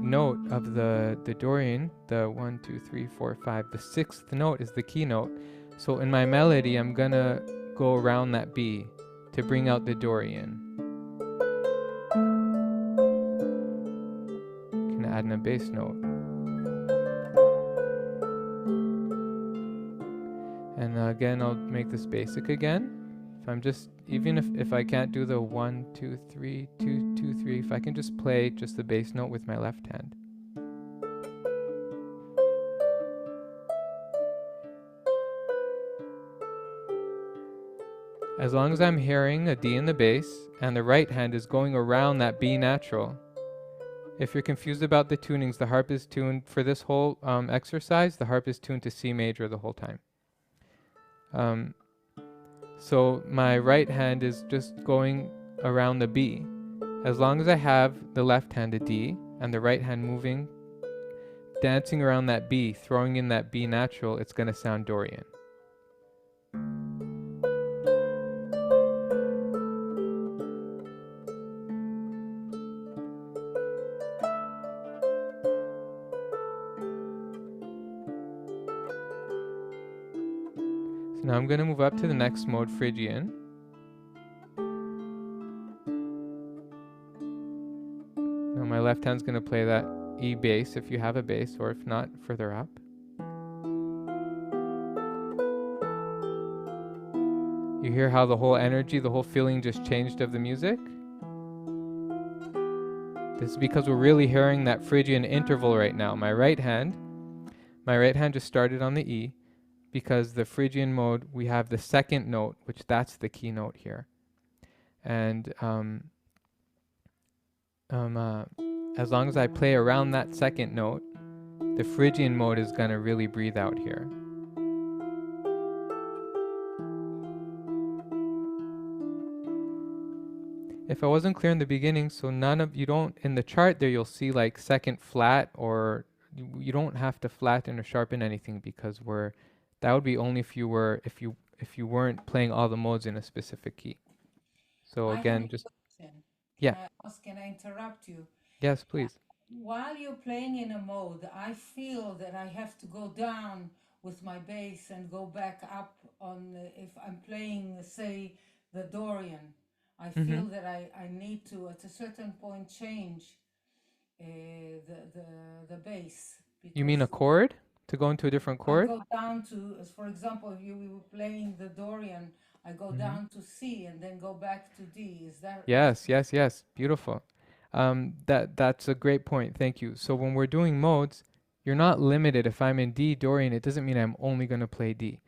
note of the Dorian, the 1, 2, 3, 4, 5, the 6th note is the key note. So in my melody, I'm gonna go around that B to bring out the Dorian. Can add in a bass note. And again, I'll make this basic again. If I'm just, even if I can't do the 1, 2, 3, 2, 2, 3, if I can just play just the bass note with my left hand. As long as I'm hearing a D in the bass and the right hand is going around that B natural. If you're confused about the tunings, the harp is tuned for this whole exercise. The harp is tuned to C major the whole time. So my right hand is just going around the B. As long as I have the left hand a D and the right hand moving, dancing around that B, throwing in that B natural, it's going to sound Dorian. Now I'm going to move up to the next mode, Phrygian. Now my left hand's going to play that E bass if you have a bass, or if not, further up. You hear how the whole energy, the whole feeling just changed of the music? This is because we're really hearing that Phrygian interval right now. My right hand just started on the E. Because the Phrygian mode, we have the second note, which that's the key note here. And as long as I play around that second note, the Phrygian mode is going to really breathe out here. If I wasn't clear in the beginning, so you don't, in the chart there you'll see like second flat, or you don't have to flatten or sharpen anything because that would be only if you weren't playing all the modes in a specific key. So again, just yeah. Can I interrupt you? Yes, please. While you're playing in a mode, I feel that I have to go down with my bass and go back up on if I'm playing, say, the Dorian. I feel that I need to at a certain point change the bass. You mean a chord? To go into a different chord? I go down to, for example, if you were playing the Dorian, I go down to C and then go back to D. Is that? Yes. Beautiful. That's a great point. Thank you. So when we're doing modes, you're not limited. If I'm in D Dorian, it doesn't mean I'm only going to play D.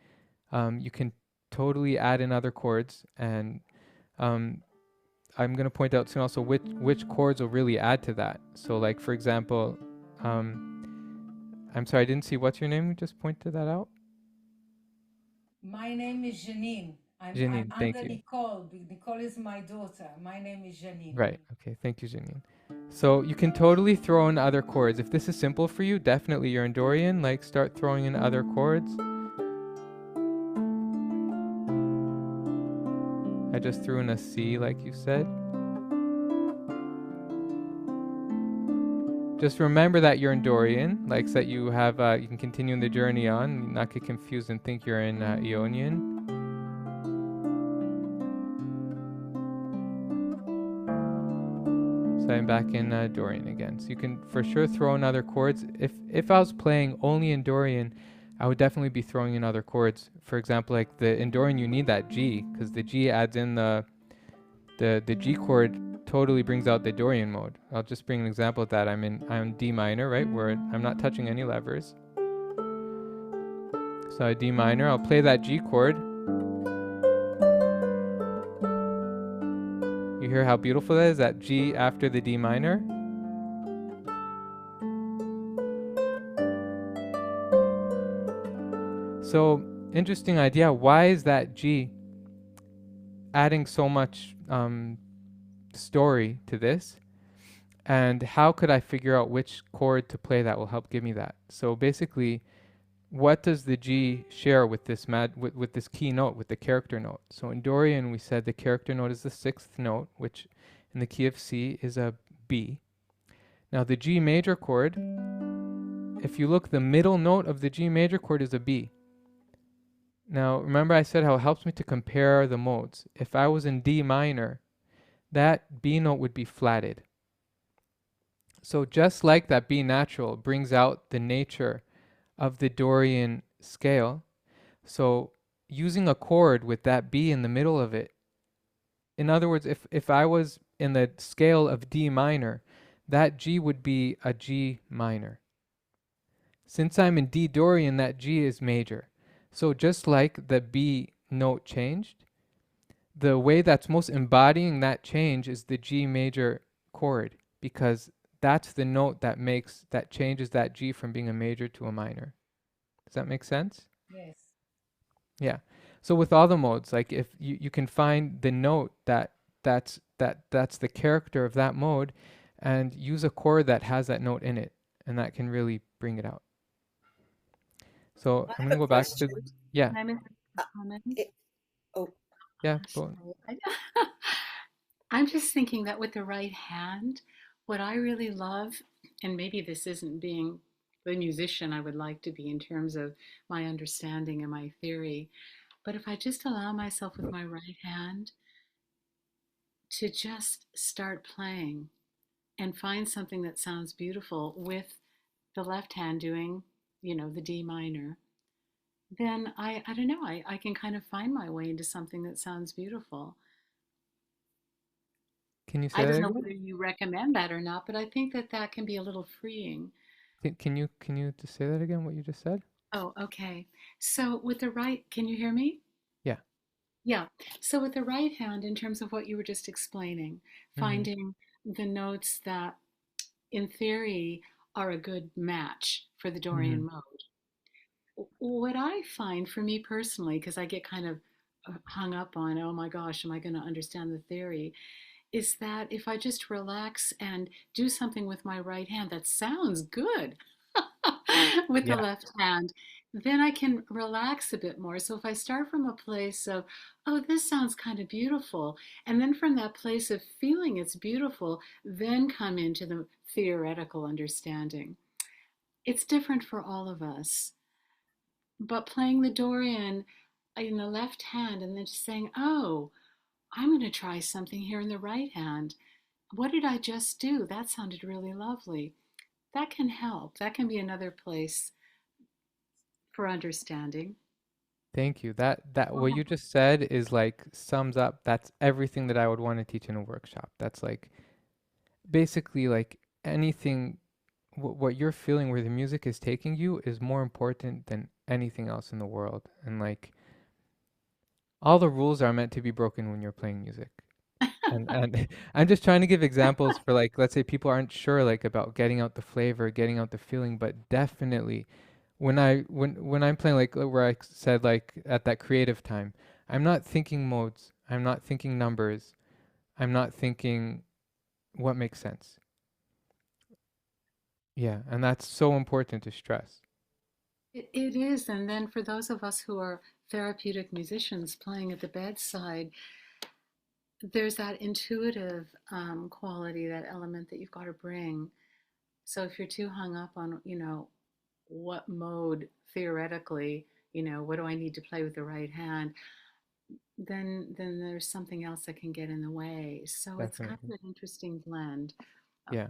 You can totally add in other chords, and I'm going to point out soon also which chords will really add to that. So like, for example, I'm sorry, I didn't see. What's your name? You just pointed that out. My name is Janine. I'm Janine, thank under you. Nicole. Nicole is my daughter. My name is Janine. Right. Okay. Thank you, Janine. So you can totally throw in other chords. If this is simple for you, definitely you're in Dorian. Like start throwing in other chords. I just threw in a C, like you said. Just remember that you're in Dorian, like so that you have, you can continue in the journey on, not get confused and think you're in Ionian. So I'm back in Dorian again. So you can for sure throw in other chords. If I was playing only in Dorian, I would definitely be throwing in other chords. For example, like in Dorian you need that G, because the G adds in the G chord totally brings out the Dorian mode. I'll just bring an example of that. I'm D minor, right, where I'm not touching any levers. So D minor, I'll play that G chord. You hear how beautiful that is, that G after the D minor? So, interesting idea. Why is that G adding so much story to this? And how could I figure out which chord to play that will help give me that? So basically, what does the G share with this with this key note, with the character note? So in Dorian, we said the character note is the 6th note, which in the key of C is a B. Now the G major chord, if you look, the middle note of the G major chord is a B. Now remember I said how it helps me to compare the modes. If I was in D minor, that B note would be flatted. So just like that B natural brings out the nature of the Dorian scale, so using a chord with that B in the middle of it, in other words, if I was in the scale of D minor, that G would be a G minor. Since I'm in D Dorian, that G is major. So just like the B note changed, the way that's most embodying that change is the G major chord, because that's the note that changes that G from being a major to a minor. Does that make sense? Yes. Yeah. So with all the modes, like if you can find the note that's the character of that mode, and use a chord that has that note in it, and that can really bring it out. So I I'm have gonna a go back to question. yeah, Can I make Uh, a comment? Oh, yeah. Sorry. Go. I'm just thinking that with the right hand, what I really love, and maybe this isn't being the musician I would like to be in terms of my understanding and my theory, but if I just allow myself with my right hand to just start playing and find something that sounds beautiful with the left hand doing, the D minor, then I don't know, I can kind of find my way into something that sounds beautiful. Can you say I that don't know again? whether you recommend that or not, but I think that that can be a little freeing. Can you just say that again? What you just said? Oh, okay. So with the right, can you hear me? Yeah. Yeah. So with the right hand, in terms of what you were just explaining, Mm-hmm. finding the notes that in theory are a good match for the Mm-hmm. Dorian mode. What I find for me personally, because I get kind of hung up on, oh my gosh, am I going to understand the theory? Is that if I just relax and do something with my right hand that sounds good with the Yeah. left hand, then I can relax a bit more. So if I start from a place of, oh, this sounds kind of beautiful, and then from that place of feeling it's beautiful, then come into the theoretical understanding. It's different for all of us. But playing the Dorian in the left hand and then just saying, oh, I'm going to try something here in the right hand. What did I just do? That sounded really lovely. That can help. That can be another place for understanding. Thank you. That what you just said is like sums up. That's everything that I would want to teach in a workshop. That's like basically like anything. What you're feeling, where the music is taking you, is more important than anything else in the world. And like all the rules are meant to be broken when you're playing music. And I'm just trying to give examples for, like, let's say people aren't sure like about getting out the flavor, getting out the feeling, but definitely when I'm playing, like where I said like at that creative time, I'm not thinking modes, I'm not thinking numbers, I'm not thinking what makes sense. Yeah, and that's so important to stress. It is. And then for those of us who are therapeutic musicians playing at the bedside, there's that intuitive quality, that element that you've got to bring. So if you're too hung up on, what mode theoretically, what do I need to play with the right hand, then there's something else that can get in the way. So it's kind of Definitely. an interesting blend. Yeah,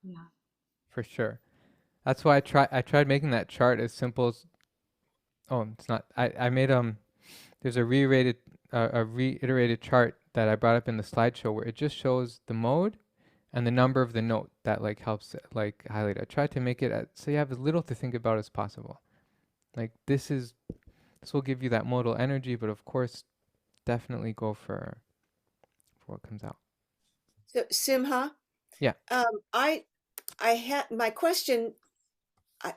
Yeah. for sure. That's why I tried making that chart as simple as, oh, it's not. I made there's a reiterated chart that I brought up in the slideshow where it just shows the mode and the number of the note that like helps like highlight. I tried to make it so you have as little to think about as possible. Like this will give you that modal energy, but of course, definitely go for what comes out. So, Simha, Yeah. I had my question.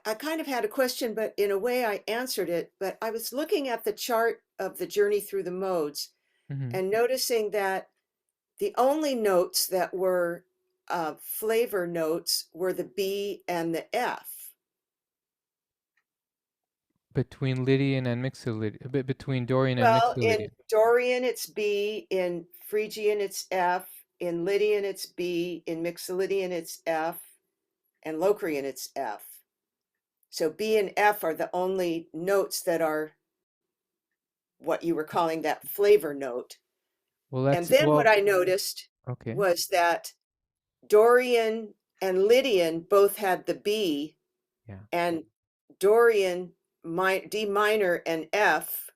I kind of had a question, but in a way I answered it. But I was looking at the chart of the journey through the modes Mm-hmm. and noticing that the only notes that were flavor notes were the B and the F. Between Lydian and Mixolydian, between Dorian and Well, in Mixolydian. Dorian it's B, in Phrygian it's F, in Lydian it's B, in Mixolydian it's F, and Locrian it's F. So B and F are the only notes that are what you were calling that flavor note. Well, And then what I noticed okay. was that Dorian and Lydian both had the B, Yeah. and Dorian, D minor and F,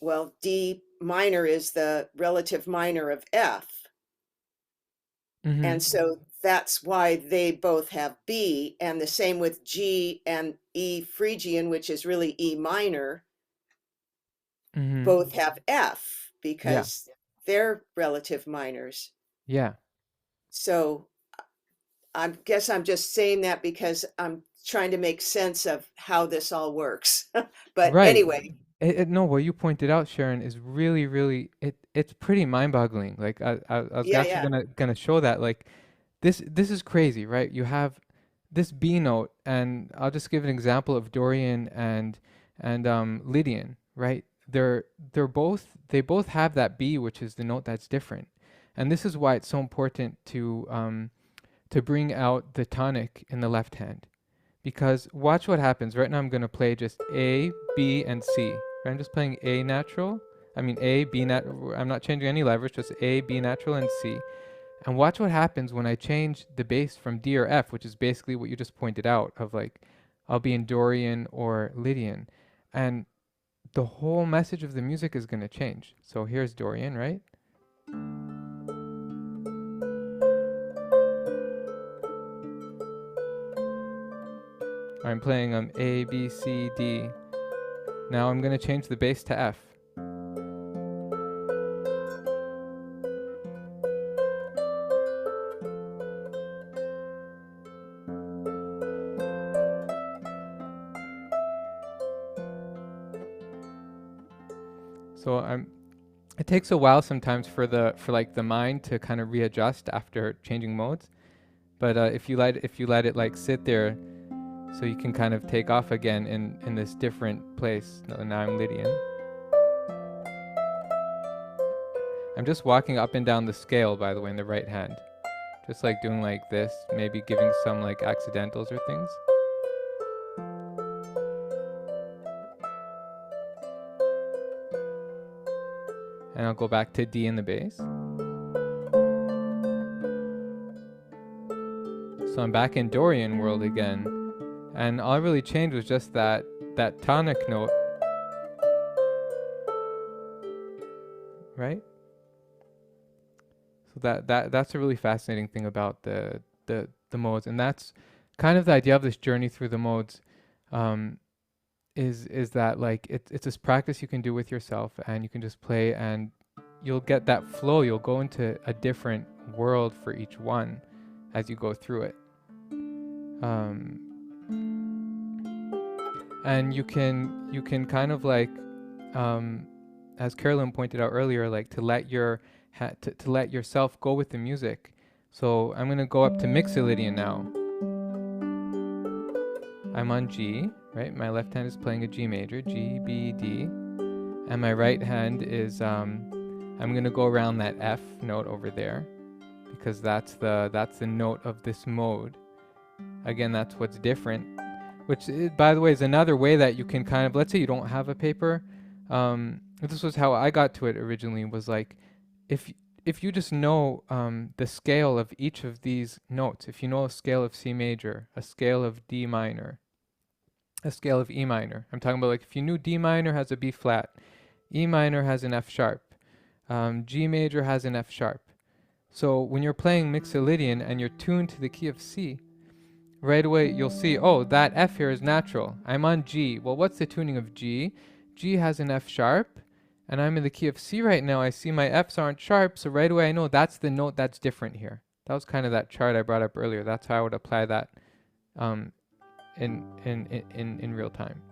well, D minor is the relative minor of F. Mm-hmm. And so that's why they both have B, and the same with G and E Phrygian, which is really E minor, Mm-hmm. both have F because they're relative minors. Yeah. So I guess I'm just saying that because I'm trying to make sense of how this all works. But Right. anyway, No, what you pointed out, Sharon, is really, really it's pretty mind-boggling. Like I was yeah, actually yeah. gonna show that. Like this is crazy, right? You have this B note, and I'll just give an example of Dorian and Lydian, right? They both have that B, which is the note that's different, and this is why it's so important to bring out the tonic in the left hand, because watch what happens. Right now I'm gonna play just A, B, and C. Right? I'm just playing A natural. I mean A, B nat. I'm not changing any levers, just A, B natural, and C. And watch what happens when I change the bass from D or F, which is basically what you just pointed out of like, I'll be in Dorian or Lydian. And the whole message of the music is going to change. So here's Dorian, right? I'm playing A, B, C, D. Now I'm going to change the bass to F. So it takes a while sometimes for like the mind to kind of readjust after changing modes. But if you let it like sit there, so you can kind of take off again in this different place. Now I'm Lydian. I'm just walking up and down the scale, by the way, in the right hand. Just like doing like this, maybe giving some like accidentals or things. And I'll go back to D in the bass. So I'm back in Dorian world again. And all I really changed was just that tonic note. Right? So that's a really fascinating thing about the modes. And that's kind of the idea of this journey through the modes. Is that like it's this practice you can do with yourself, and you can just play and you'll get that flow. You'll go into a different world for each one as you go through it. And you can kind of like, as Carolyn pointed out earlier, like to let to let yourself go with the music. So I'm gonna go up to Mixolydian now. I'm on G, right? My left hand is playing a G major, G, B, D, and my right hand is I'm gonna go around that F note over there because that's the note of this mode. Again, that's what's different. Which, by the way, is another way that you can kind of, let's say you don't have a paper. This was how I got to it originally, was like, if you just know the scale of each of these notes, if you know a scale of C major, a scale of D minor, a scale of E minor. I'm talking about like if you knew D minor has a B flat, E minor has an F sharp, G major has an F sharp. So when you're playing Mixolydian and you're tuned to the key of C, right away you'll see, oh, that F here is natural. I'm on G. Well, what's the tuning of G? G has an F sharp, and I'm in the key of C right now. I see my Fs aren't sharp, so right away I know that's the note that's different here. That was kind of that chart I brought up earlier. That's how I would apply that in real time.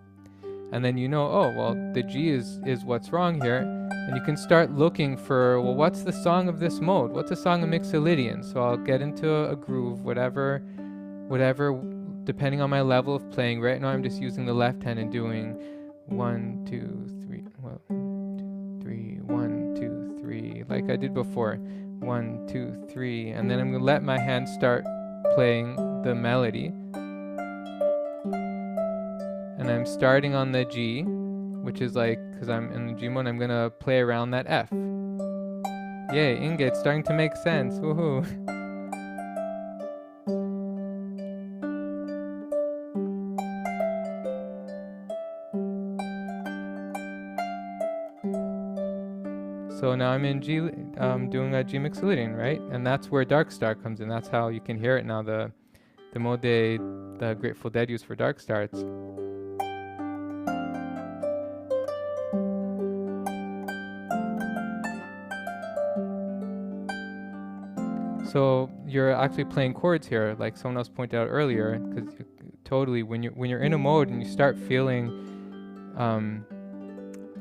And then you know, oh, well, the G is what's wrong here. And you can start looking for, well, what's the song of this mode? What's a song of Mixolydian? So I'll get into a groove, whatever, depending on my level of playing. Right now I'm just using the left hand and doing 1, 2, 3, well, 2, 3, 1, 2, 3, like I did before. 1, 2, 3, and then I'm gonna let my hand start playing the melody. And I'm starting on the G, which is like, because I'm in the G mode, I'm gonna play around that F. Yay, Inge, it's starting to make sense, woohoo. So now I'm in G, doing a G Mixolydian, right? And that's where Dark Star comes in. That's how you can hear it now, the mode the Grateful Dead use for Dark Star. It's so you're actually playing chords here, like someone else pointed out earlier, because totally when you're in a mode and you start feeling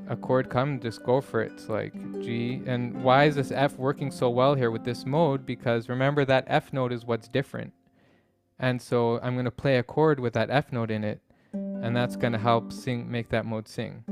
a chord come, just go for it. It's like G. And why is this F working so well here with this mode? Because remember that F note is what's different. And so I'm going to play a chord with that F note in it, and that's going to help make that mode sing.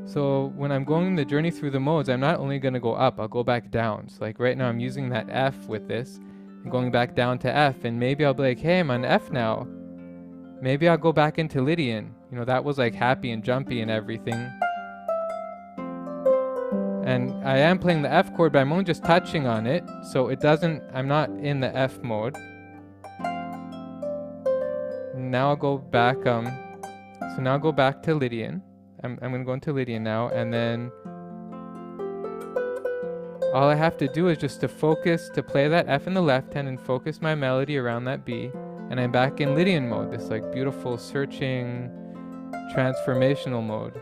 So when I'm going the journey through the modes, I'm not only going to go up, I'll go back down. So like right now I'm using that F with this and going back down to F, and maybe I'll be like, hey, I'm on F now. Maybe I'll go back into Lydian. You know, that was like happy and jumpy and everything. And I am playing the F chord, but I'm only just touching on it. So it doesn't, I'm not in the F mode. Now I'll go back, so now I'll go back to Lydian. I'm going to go into Lydian now, and then all I have to do is just to focus, to play that F in the left hand and focus my melody around that B, and I'm back in Lydian mode, this like beautiful searching transformational mode.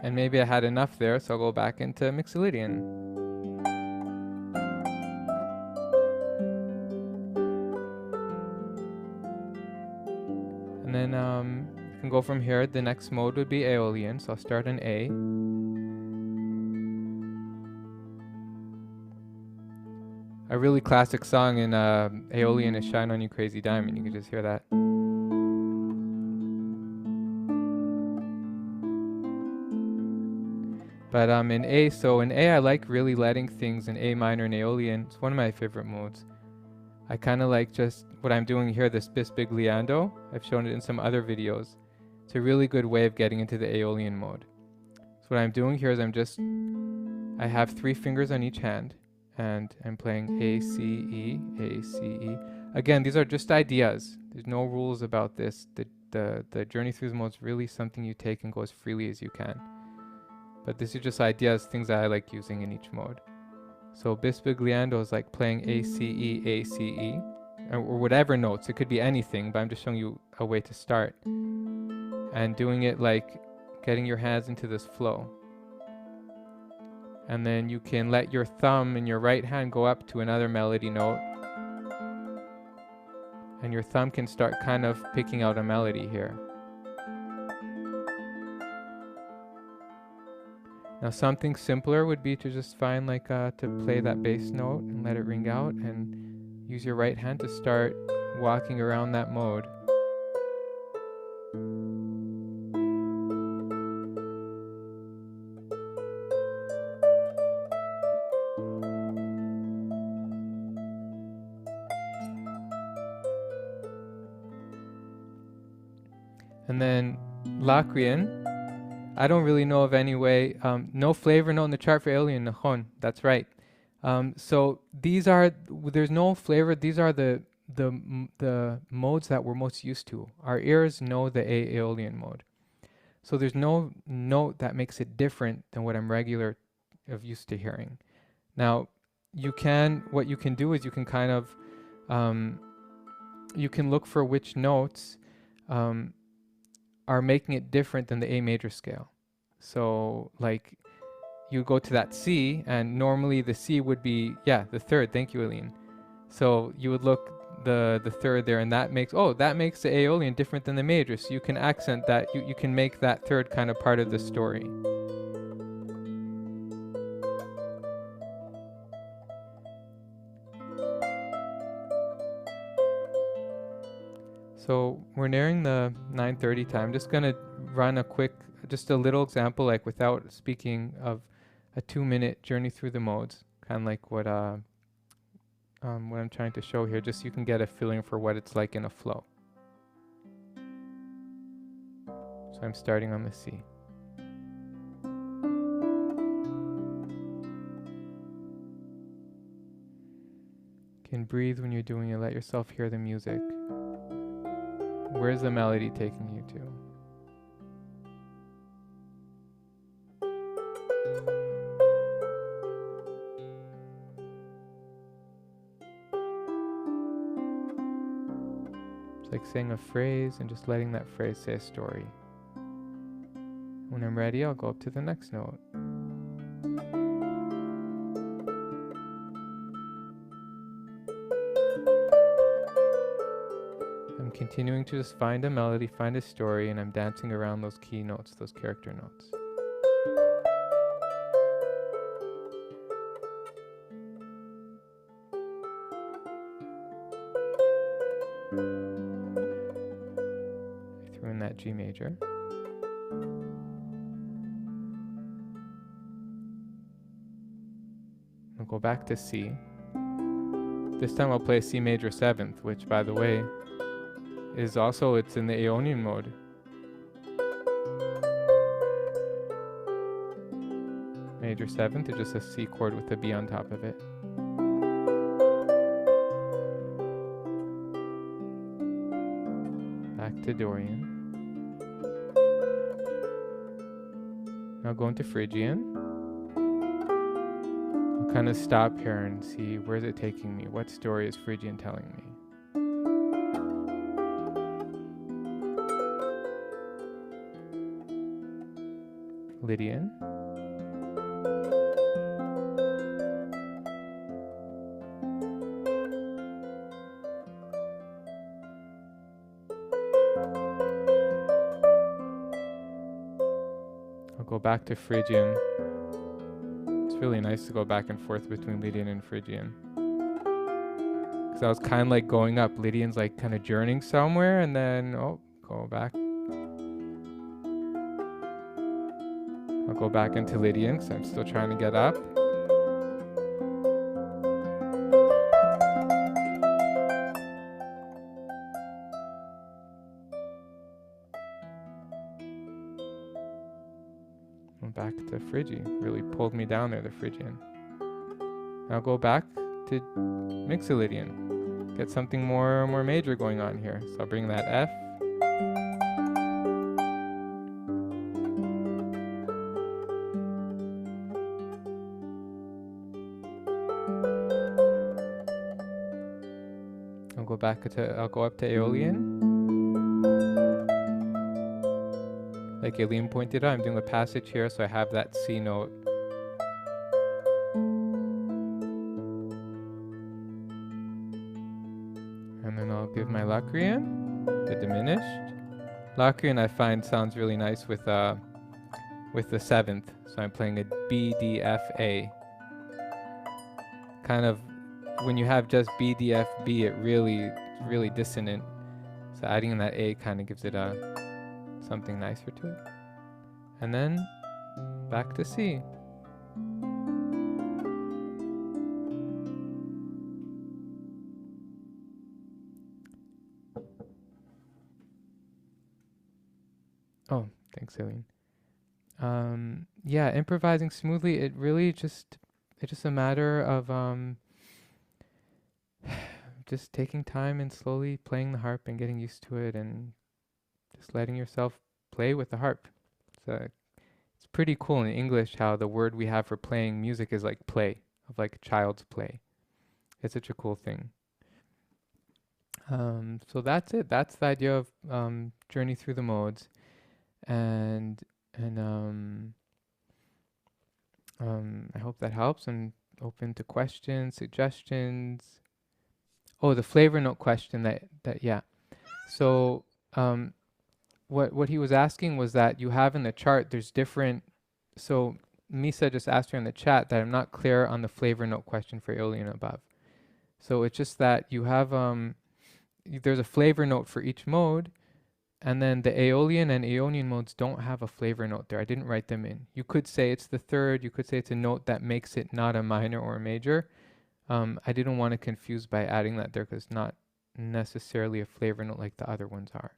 And maybe I had enough there, so I'll go back into Mixolydian. And then you can go from here. The next mode would be Aeolian, so I'll start in A. A really classic song in Aeolian is Shine On You Crazy Diamond. You can just hear that. But in A, so in A I like really letting things in A minor and Aeolian. It's one of my favorite modes. I kind of like just what I'm doing here, this bis big liando. I've shown it in some other videos. It's a really good way of getting into the Aeolian mode. So what I'm doing here is I have 3 fingers on each hand, and I'm playing A, C, E, A, C, E. Again, these are just ideas. There's no rules about this. The journey through the mode is really something you take and go as freely as you can. but this is just ideas, things that I like using in each mode. So Bisbigliando is like playing A, C, E, A, C, E, or whatever notes. It could be anything, but I'm just showing you a way to start. And doing it like getting your hands into this flow. And then you can let your thumb and your right hand go up to another melody note. And your thumb can start kind of picking out a melody here. Now something simpler would be to just find like to play that bass note and let it ring out, and use your right hand to start walking around that mode. And then Locrian, I don't really know of any way. No flavor note in the chart for Aeolian, Nachon, that's right. So these are, there's no flavor. These are the modes that we're most used to. Our ears know the Aeolian mode. So there's no note that makes it different than what I'm regular of used to hearing. Now, what you can do is you can kind of, you can look for which notes are making it different than the A major scale. So like you go to that C, and normally the C would be, the third. Thank you, Aline. So you would look the third there, and that makes the Aeolian different than the major. So you can accent that, you can make that third kind of part of the story. So we're nearing the 9:30 time. I'm just gonna run just a little example, like without speaking, of a 2-minute journey through the modes, kind of like what I'm trying to show here, just so you can get a feeling for what it's like in a flow. So I'm starting on the C. You can breathe when you're doing it. Let yourself hear the music. Where's the melody taking you to? It's like saying a phrase and just letting that phrase say a story. When I'm ready, I'll go up to the next note. I'm continuing to just find a melody, find a story, and I'm dancing around those key notes, those character notes. I threw in that G major. I'll go back to C. This time I'll play C major 7th, which, by the way, is also, it's in the Ionian mode. Major 7th is just a C chord with a B on top of it. Back to Dorian. Now go into Phrygian. I'll kind of stop here and see, where's it taking me? What story is Phrygian telling me? Lydian. I'll go back to Phrygian. It's really nice to go back and forth between Lydian and Phrygian. Because I was kind of like going up. Lydian's like kind of journeying somewhere, and then, go back. I'll go back into Lydian because I'm still trying to get up. And back to Phrygian. Really pulled me down there, the Phrygian. I'll go back to Mixolydian. Get something more major going on here. So I'll bring that F. go up to Aeolian. Like Aileen pointed out, I'm doing a passage here, so I have that C note. And then I'll give my Locrian, the diminished. Locrian I find sounds really nice with the 7th. So I'm playing a B, D, F, A. Kind of, when you have just B, D, F, B, it's really dissonant. So adding in that A kind of gives it something nicer to it. And then back to C. Oh, thanks, Aileen. Yeah, improvising smoothly, it's just a matter of just taking time and slowly playing the harp and getting used to it and just letting yourself play with the harp. It's pretty cool in English how the word we have for playing music is like play, of like child's play. It's such a cool thing. So that's it. That's the idea of journey through the modes. And I hope that helps. I'm open to questions, suggestions. Oh, the flavor note question yeah. So what he was asking was that you have in the chart, there's different, so Misa just asked her in the chat that I'm not clear on the flavor note question for Aeolian above. So it's just that you have, there's a flavor note for each mode, and then the Aeolian and Ionian modes don't have a flavor note there. I didn't write them in. You could say it's the third, you could say it's a note that makes it not a minor or a major. I didn't want to confuse by adding that there because it's not necessarily a flavor note like the other ones are.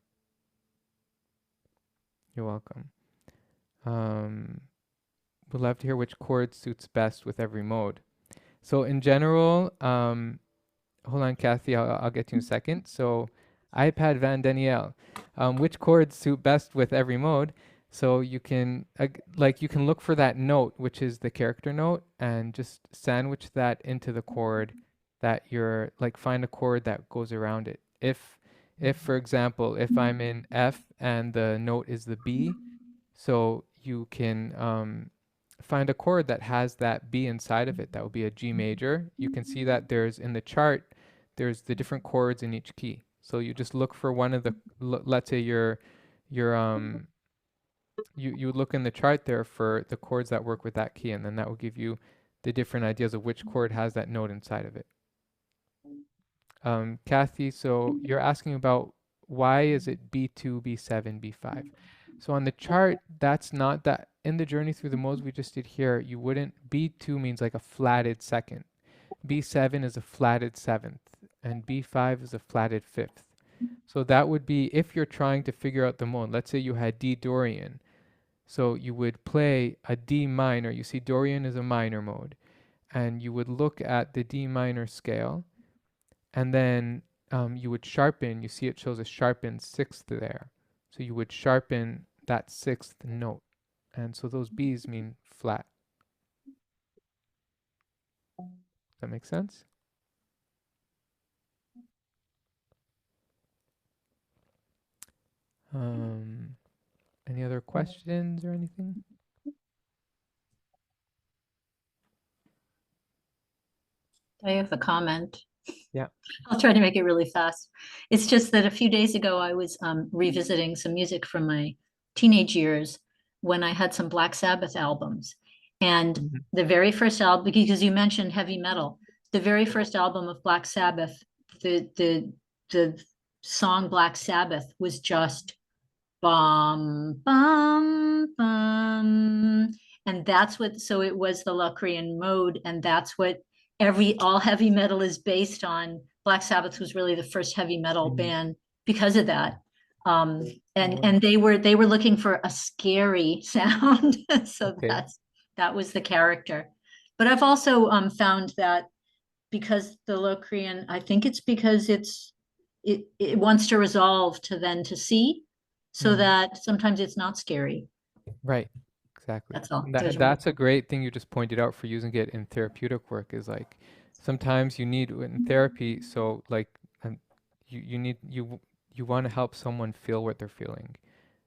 You're welcome. Would love to hear which chord suits best with every mode. So in general, hold on, Kathy, I'll get to you in a second. So iPad Van Danielle, which chords suit best with every mode? So you can you can look for that note, which is the character note, and just sandwich that into the chord that you're find a chord that goes around it. If for example, if I'm in F and the note is the B, so you can find a chord that has that B inside of it. That would be a G major. You can see that there's in the chart, there's the different chords in each key. So you just look for one of the, let's say you look in the chart there for the chords that work with that key, and then that will give you the different ideas of which chord has that note inside of it. Kathy, so you're asking about why is it B2, B7, B5? So on the chart, that's not that. In the journey through the modes we just did here, you wouldn't, B2 means like a flatted second. B7 is a flatted 7th, and B5 is a flatted 5th. So that would be if you're trying to figure out the mode. Let's say you had D Dorian. So you would play a D minor. You see Dorian is a minor mode. And you would look at the D minor scale. And then you would sharpen. You see it shows a sharpened 6th there. So you would sharpen that 6th note. And so those B's mean flat. Does that make sense? Any other questions or anything? I have a comment. Yeah. I'll try to make it really fast. It's just that a few days ago, I was revisiting some music from my teenage years when I had some Black Sabbath albums. And the very first album, because you mentioned heavy metal, the very first album of Black Sabbath, the song Black Sabbath was just bum, bum, bum. And that's what, so it was the Locrian Mode, and that's what all heavy metal is based on. Black Sabbath was really the first heavy metal band because of that. And they were looking for a scary sound. So Okay. that was the character. But I've also found that because the Locrian, I think it's because it wants to resolve to C, so that sometimes it's not scary. Right. Exactly. That's all. That's a great thing you just pointed out for using it in therapeutic work is like sometimes you need in therapy. So like you want to help someone feel what they're feeling.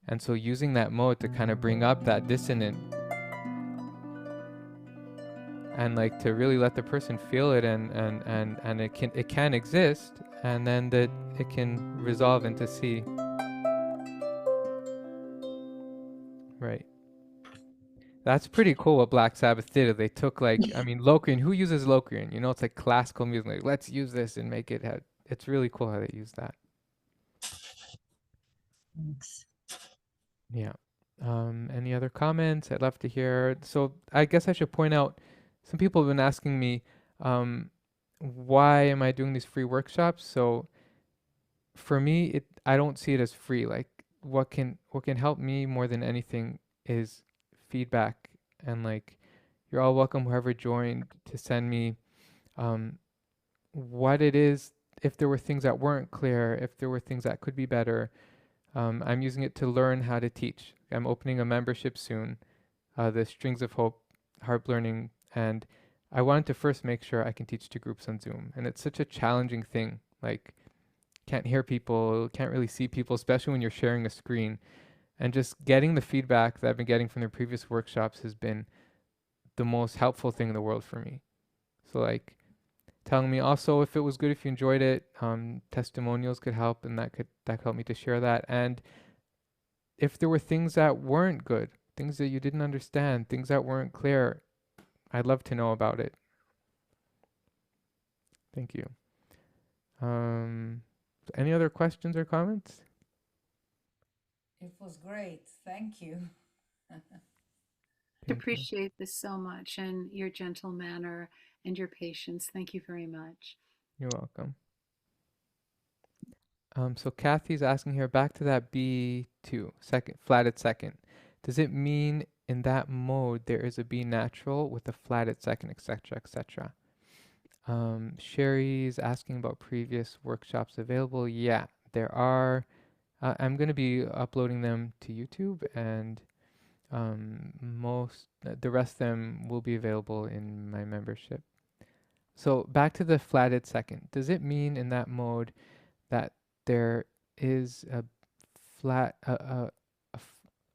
And so using that mode to kind of bring up that dissonant and like to really let the person feel it, and it can exist, and then that it can resolve into C. Right. That's pretty cool what Black Sabbath did. They took like, I mean, Locrian, who uses Locrian? You know, it's like classical music. Like, let's use this and make it have, it's really cool how they use that. Thanks. Yeah. Any other comments? I'd love to hear. So I guess I should point out, some people have been asking me, why am I doing these free workshops? So for me, I don't see it as free. Like what can help me more than anything is feedback, and like you're all welcome, whoever joined, to send me what it is, if there were things that weren't clear, if there were things that could be better. I'm using it to learn how to teach. I'm opening a membership soon, the Strings of Hope Harp Learning, and I wanted to first make sure I can teach to groups on Zoom. And it's such a challenging thing. Like, can't hear people, can't really see people, especially when you're sharing a screen. And just getting the feedback that I've been getting from the previous workshops has been the most helpful thing in the world for me. So like, telling me also if it was good, if you enjoyed it, testimonials could help, and that could help me to share that. And if there were things that weren't good, things that you didn't understand, things that weren't clear, I'd love to know about it. Thank you. Any other questions or comments? It was great. Thank you. I Thank you. appreciate this so much, and your gentle manner and your patience. Thank you very much. You're welcome. So Kathy's asking here, back to that B2, second, flatted second. Does it mean in that mode there is a B natural with a flatted second, etc., etc.? Sherry's asking about previous workshops available. Yeah, there are. I'm going to be uploading them to YouTube, and the rest of them will be available in my membership. So back to the flatted second. Does it mean in that mode that there is a flat?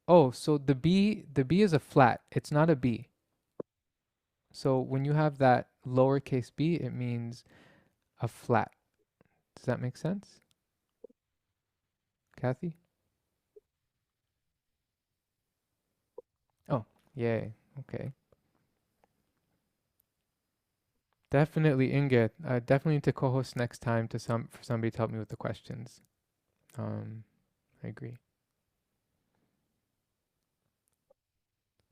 Oh, so the B is a flat. It's not a B. So when you have that lowercase b, it means a flat. Does that make sense, Kathy? Oh, yay. Okay. Definitely, Inge. Definitely need to co-host next time for somebody to help me with the questions. I agree.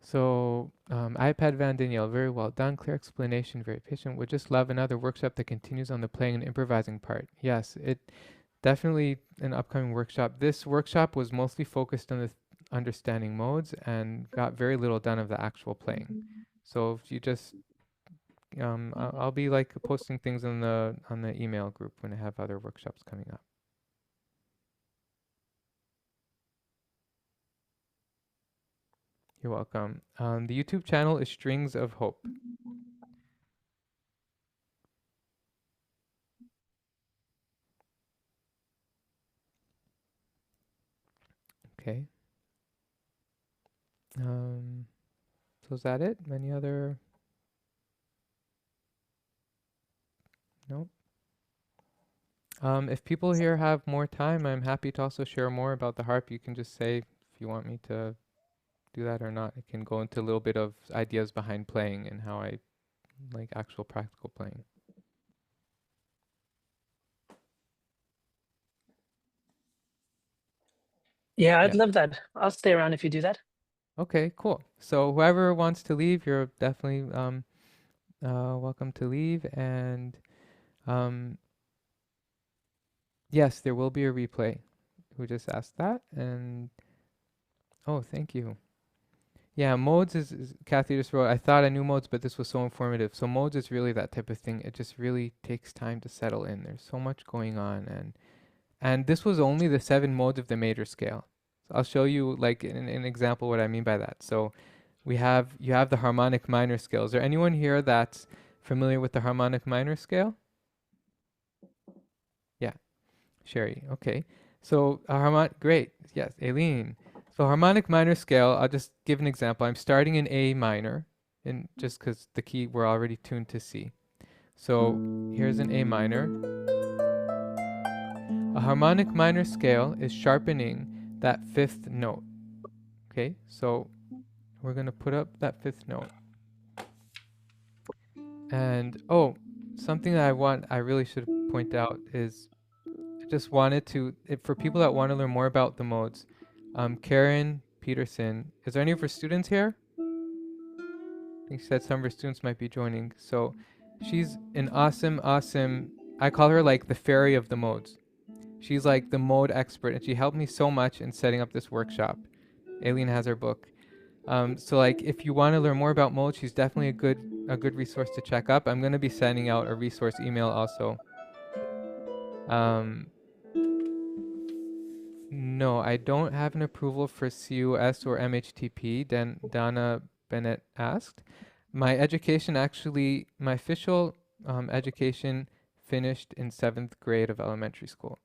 So, iPad Van Danielle, very well done. Clear explanation, very patient. Would just love another workshop that continues on the playing and improvising part. Yes, it definitely an upcoming workshop. This workshop was mostly focused on the understanding modes and got very little done of the actual playing. So if you just I'll be like posting things on the email group when I have other workshops coming up. You're welcome. The YouTube channel is Strings of Hope. Okay. So is that it? Any other? Nope. If people here have more time, I'm happy to also share more about the harp. You can just say if you want me to do that or not. I can go into a little bit of ideas behind playing and how I like actual practical playing. Yeah, I'd Yeah. love that. I'll stay around if you do that. Okay, cool. So whoever wants to leave, you're definitely welcome to leave. And yes, there will be a replay. Who just asked that? And oh, thank you. Yeah, modes is Kathy just wrote, I thought I knew modes, but this was so informative. So modes is really that type of thing. It just really takes time to settle in. There's so much going on, and this was only the 7 modes of the major scale. So I'll show you like an example what I mean by that. So you have the harmonic minor scale. Is there anyone here that's familiar with the harmonic minor scale? Yeah. Sherry. Okay. So great. Yes, Aileen. So harmonic minor scale, I'll just give an example. I'm starting in A minor, and just because the key we're already tuned to C. So here's an A minor. A harmonic minor scale is sharpening that fifth note. Okay, so we're gonna put up that fifth note. And oh, something that I really should point out is I just wanted to, for people that want to learn more about the modes, Karen Peterson, is there any of her students here? I think she said some of her students might be joining. So she's an awesome, I call her like the fairy of the modes. She's like the mode expert, and she helped me so much in setting up this workshop. Aileen has her book. So like if you want to learn more about modes, she's definitely a good resource to check up. I'm going to be sending out a resource email also. No, I don't have an approval for CUS or MHTP, Donna Bennett asked. My education actually, my official education finished in 7th grade of elementary school.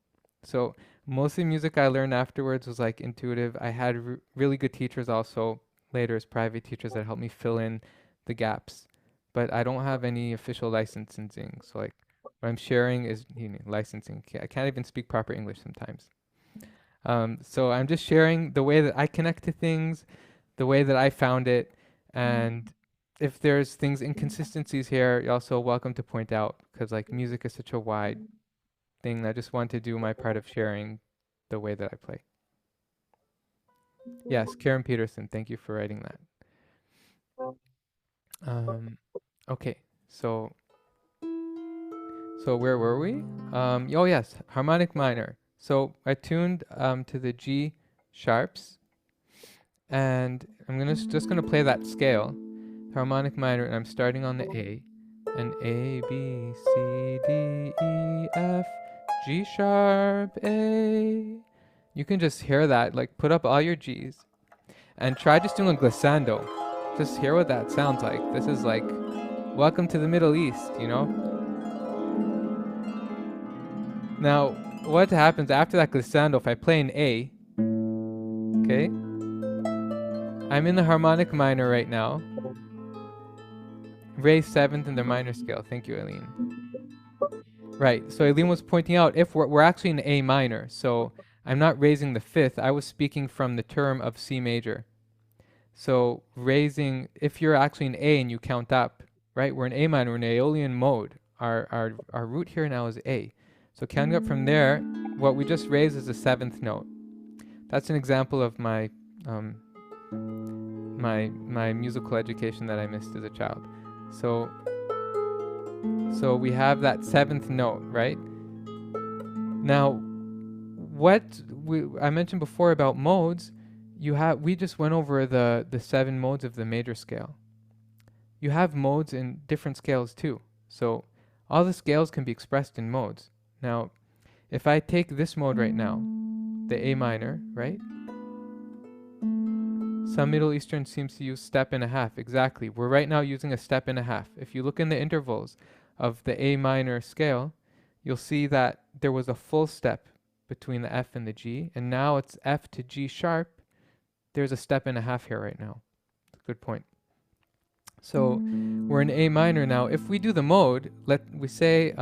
So most of the music I learned afterwards was like intuitive. I had really good teachers also, later as private teachers that helped me fill in the gaps. But I don't have any official licensing. So like what I'm sharing is licensing. I can't even speak proper English sometimes. So I'm just sharing the way that I connect to things, the way that I found it, and if there's things inconsistencies here, you're also welcome to point out, because like music is such a wide thing. I just want to do my part of sharing the way that I play. Yes, Karen Peterson, thank you for writing that. Okay, so where were we? Oh yes, harmonic minor. So I tuned to the G sharps, and I'm just gonna play that scale, harmonic minor, and I'm starting on the A, and A, B, C, D, E, F, G sharp, A. You can just hear that, like put up all your Gs, and try just doing a glissando. Just hear what that sounds like. This is like, welcome to the Middle East, you know? Now, what happens after that glissando, if I play an A, okay? I'm in the harmonic minor right now. Raise 7th in the minor scale. Thank you, Aileen. Right, so Aileen was pointing out, if we're actually in A minor, so I'm not raising the 5th, I was speaking from the term of C major. So raising, if you're actually in A and you count up, right, we're in A minor, we're in Aeolian mode. Our root here now is A. So counting up from there, what we just raised is the 7th note. That's an example of my my musical education that I missed as a child. So we have that 7th note, right? Now, what I mentioned before about modes, we just went over the 7 modes of the major scale. You have modes in different scales too. So all the scales can be expressed in modes. Now, if I take this mode right now, the A minor, right? Some Middle Eastern seems to use step and a half. Exactly. We're right now using a step and a half. If you look in the intervals of the A minor scale, you'll see that there was a full step between the F and the G, and now it's F to G sharp. There's a step and a half here right now. Good point. So we're in A minor now. If we do the mode, we say,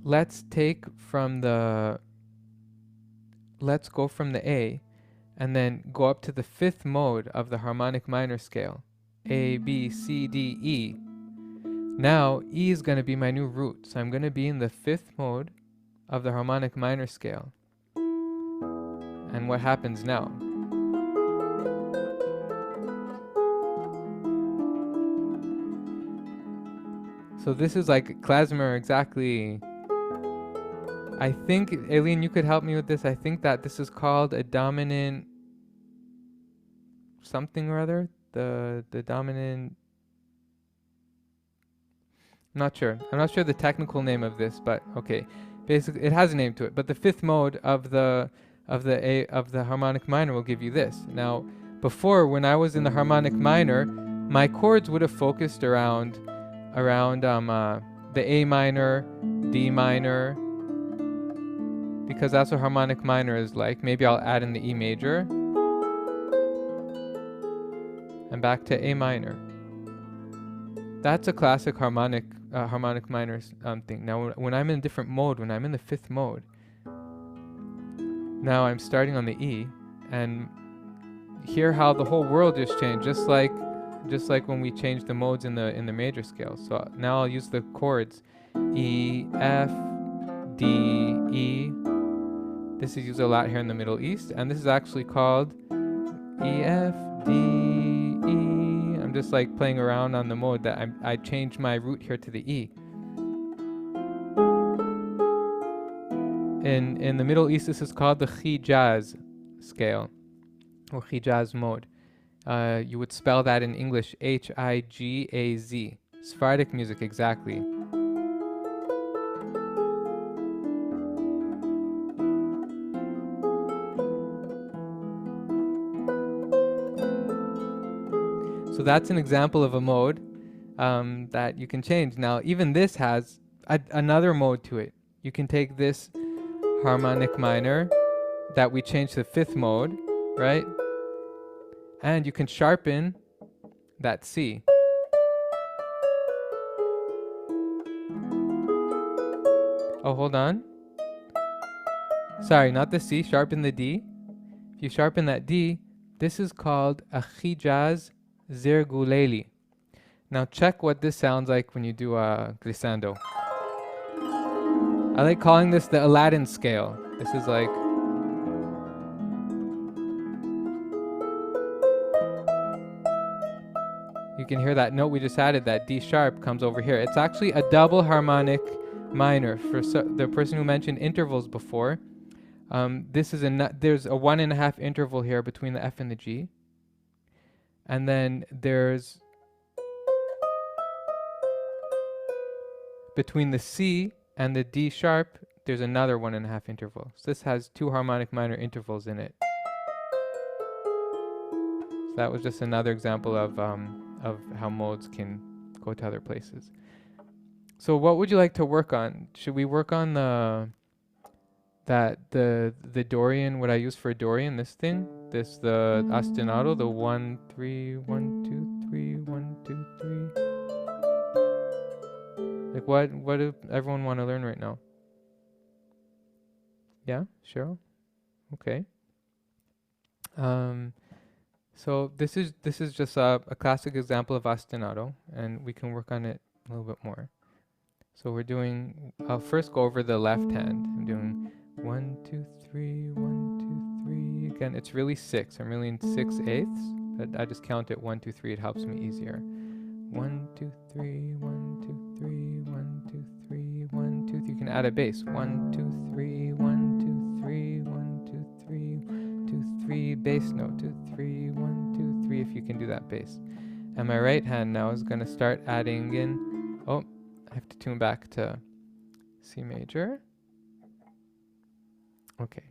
let's go from the A and then go up to the 5th mode of the harmonic minor scale. A, B, C, D, E. Now E is going to be my new root. So I'm going to be in the 5th mode of the harmonic minor scale. And what happens now? So this is like klezmer exactly. I think, Aileen, you could help me with this. I think that this is called a dominant something or other. The dominant, I'm not sure the technical name of this, but okay. Basically, it has a name to it. But the 5th mode of the harmonic minor will give you this. Now, before, when I was in the harmonic minor, my chords would have focused around the A minor, D minor, because that's what harmonic minor is like. Maybe I'll add in the E major. And back to A minor. That's a classic harmonic minor thing. Now, when I'm in a different mode, when I'm in the fifth mode, now I'm starting on the E, and hear how the whole world just changed, just like when we changed the modes in the major scale. So now I'll use the chords E, F, D, E. This is used a lot here in the Middle East, and this is actually called E, F, D, E. I'm just like playing around on the mode that I changed my root here to the E. In the Middle East, this is called the Hic'az scale, or Hic'az mode. You would spell that in English Higaz. Sephardic music, exactly. So that's an example of a mode that you can change. Now, even this has another mode to it. You can take this harmonic minor that we changed to the fifth mode, right? And you can sharpen that C. Oh, hold on. Sorry, not the C, sharpen the D. If you sharpen that D, this is called a Hic'az Zirguleili. Now check what this sounds like when you do a glissando. I like calling this the Aladdin scale. This is like... You can hear that note we just added, that D sharp comes over here. It's actually a double harmonic minor. For the person who mentioned intervals before, this is there's a 1.5 interval here between the F and the G. And then there's between the C and the D sharp, there's another 1.5 interval. So this has 2 harmonic minor intervals in it. So that was just another example of how modes can go to other places. So what would you like to work on? Should we work on the Dorian, what I use for Dorian, this thing? The ostinato, the 1, 3, 1, 2, 3, 1, 2, 3. Like what do everyone want to learn right now? Yeah, Cheryl? Okay. So this is just a classic example of ostinato, and we can work on it a little bit more. So I'll first go over the left hand. I'm doing 1, 2, 3, 1, 2, 3. Again, it's really 6. I'm really in 6/8, but I just count it 1, 2, 3. It helps me easier. 1, 2, 3, 1, 2, 3, 1, 2, 3, 1, 2, 3. You can add a bass. 1, 2, 3, 1, 2, 3, 1, 2, 3, 2, 3. Bass note. 2, 3, 1, 2, 3. If you can do that bass. And my right hand now is going to start adding in. Oh, I have to tune back to C major. Okay.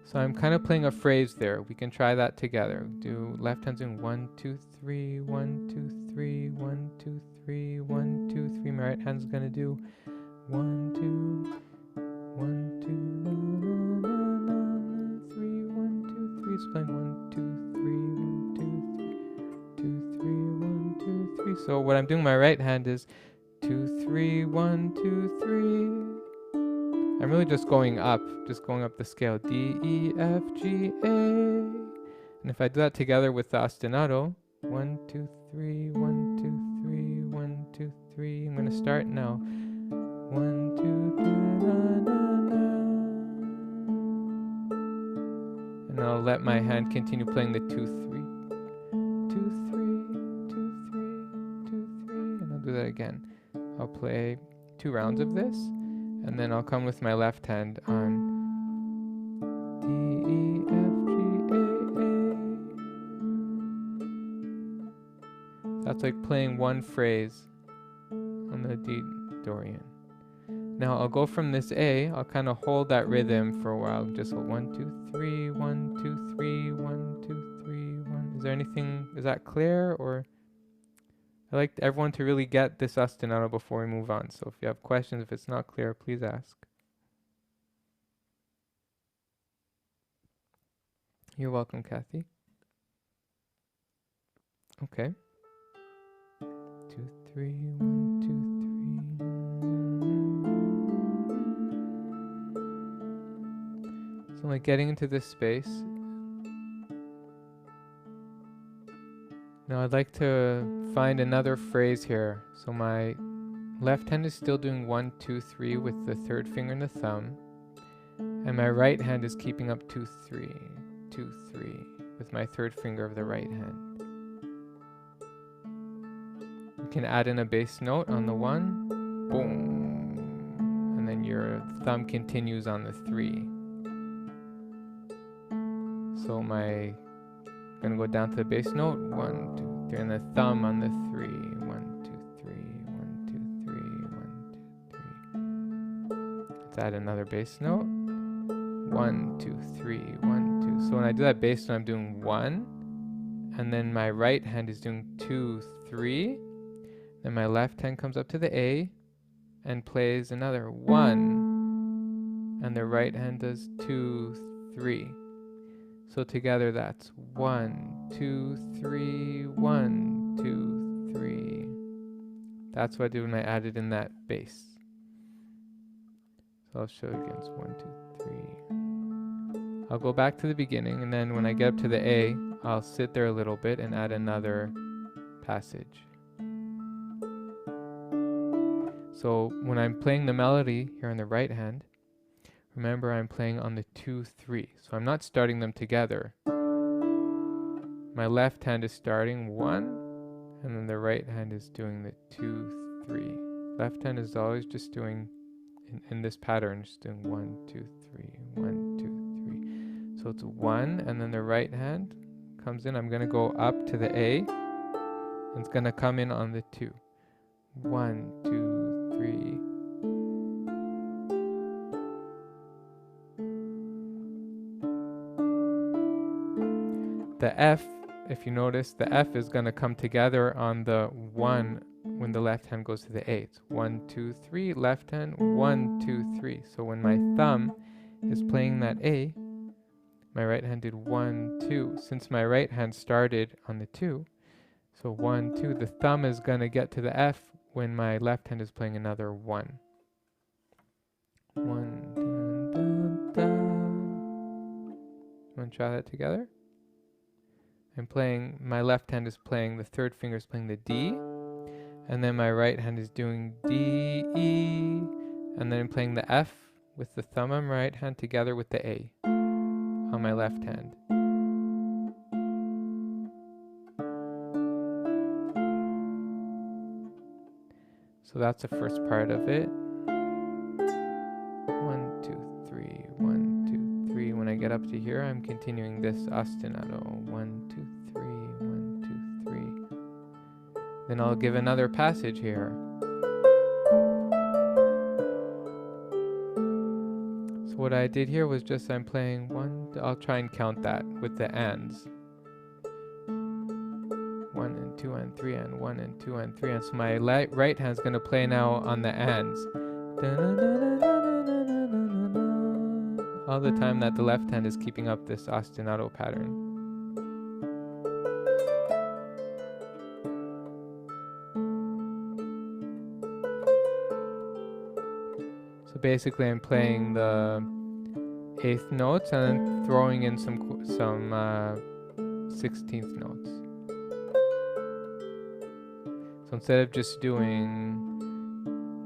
So I'm kind of playing a phrase there. We can try that together. Do left hand's doing 1, 2, 3, 1, 2, 3, 1, 2, 3, 1, 2, 3. My right hand's gonna do 1, 2, 1, 2, na, na, na, na, 3, 1, 2, 3. It's playing 1, 2, 3, 1, 2, 3, 2, 3, 1, 2, 3. So what I'm doing my right hand is 2, 3, 1, 2, 3. I'm really just going up the scale. D, E, F, G, A. And if I do that together with the ostinato, 1, 2, 3, 1, 2, 3, 1, 2, 3. I'm going to start now. 1, 2, 3, na, na, na. And I'll let my hand continue playing the 2, 3. 2, 3, 2, 3, 2, 3. And I'll do that again. I'll play 2 rounds of this. And then I'll come with my left hand on D, E, F, G, A, A. That's like playing one phrase on the D Dorian. Now I'll go from this A, I'll kind of hold that rhythm for a while. Just 1, 2, 3, 1, 2, 3, 1, 2, 3, 1. Is there anything, is that clear? Or I'd like everyone to really get this ostinato before we move on. So if you have questions, if it's not clear, please ask. You're welcome, Kathy. Okay. 2, 3, 1, 2, 3. So like getting into this space. Now I'd like to find another phrase here. So my left hand is still doing 1, 2, 3 with the third finger and the thumb. And my right hand is keeping up 2, 3, 2, 3 with my third finger of the right hand. You can add in a bass note on the 1, boom, and then your thumb continues on the 3. So I'm gonna go down to the bass note, 1, 2, 3, and the thumb on the 3, 1, 2, 3, 1, 2, 3, 1, 2, 3. Let's add another bass note, 1, 2, 3, 1, 2. So when I do that bass note, I'm doing 1, and then my right hand is doing 2, 3. Then my left hand comes up to the A and plays another 1, and the right hand does 2, 3. So together that's 1, 2, 3, 1, 2, 3. That's what I do when I added in that bass. So I'll show you again. It's 1, 2, 3. I'll go back to the beginning, and then when I get up to the A, I'll sit there a little bit and add another passage. So when I'm playing the melody here on the right hand, remember I'm playing on the 2, 3. So I'm not starting them together. My left hand is starting 1, and then the right hand is doing the 2, 3. Left hand is always just doing, in this pattern, just doing 1, 2, 3, 1, 2, 3. So it's 1, and then the right hand comes in. I'm going to go up to the A, and it's going to come in on the 2. 1, 2, 3. The F, if you notice, the F is going to come together on the 1 when the left hand goes to the A. It's 1, 2, 3, left hand, 1, 2, 3. So when my thumb is playing that A, my right hand did 1, 2. Since my right hand started on the 2, so 1, 2, the thumb is going to get to the F when my left hand is playing another 1. 1, dun, dun, dun. Want to try that together? My left hand is playing, the third finger is playing the D, and then my right hand is doing D, E, and then I'm playing the F with the thumb on my right hand together with the A on my left hand. So that's the first part of it. 1, 2, 3, 1, 2, 3. When I get up to here, I'm continuing this ostinato. 1, 2, 3, 1, 2, 3. Then I'll give another passage here. So what I did here was just I'm playing 1. I'll try and count that with the ands. 1 and 2 and 3 and 1 and 2 and 3 and so my right hand's gonna play now on the ands. All the time that the left hand is keeping up this ostinato pattern. So basically I'm playing the 8th notes and then throwing in some 16th notes. So instead of just doing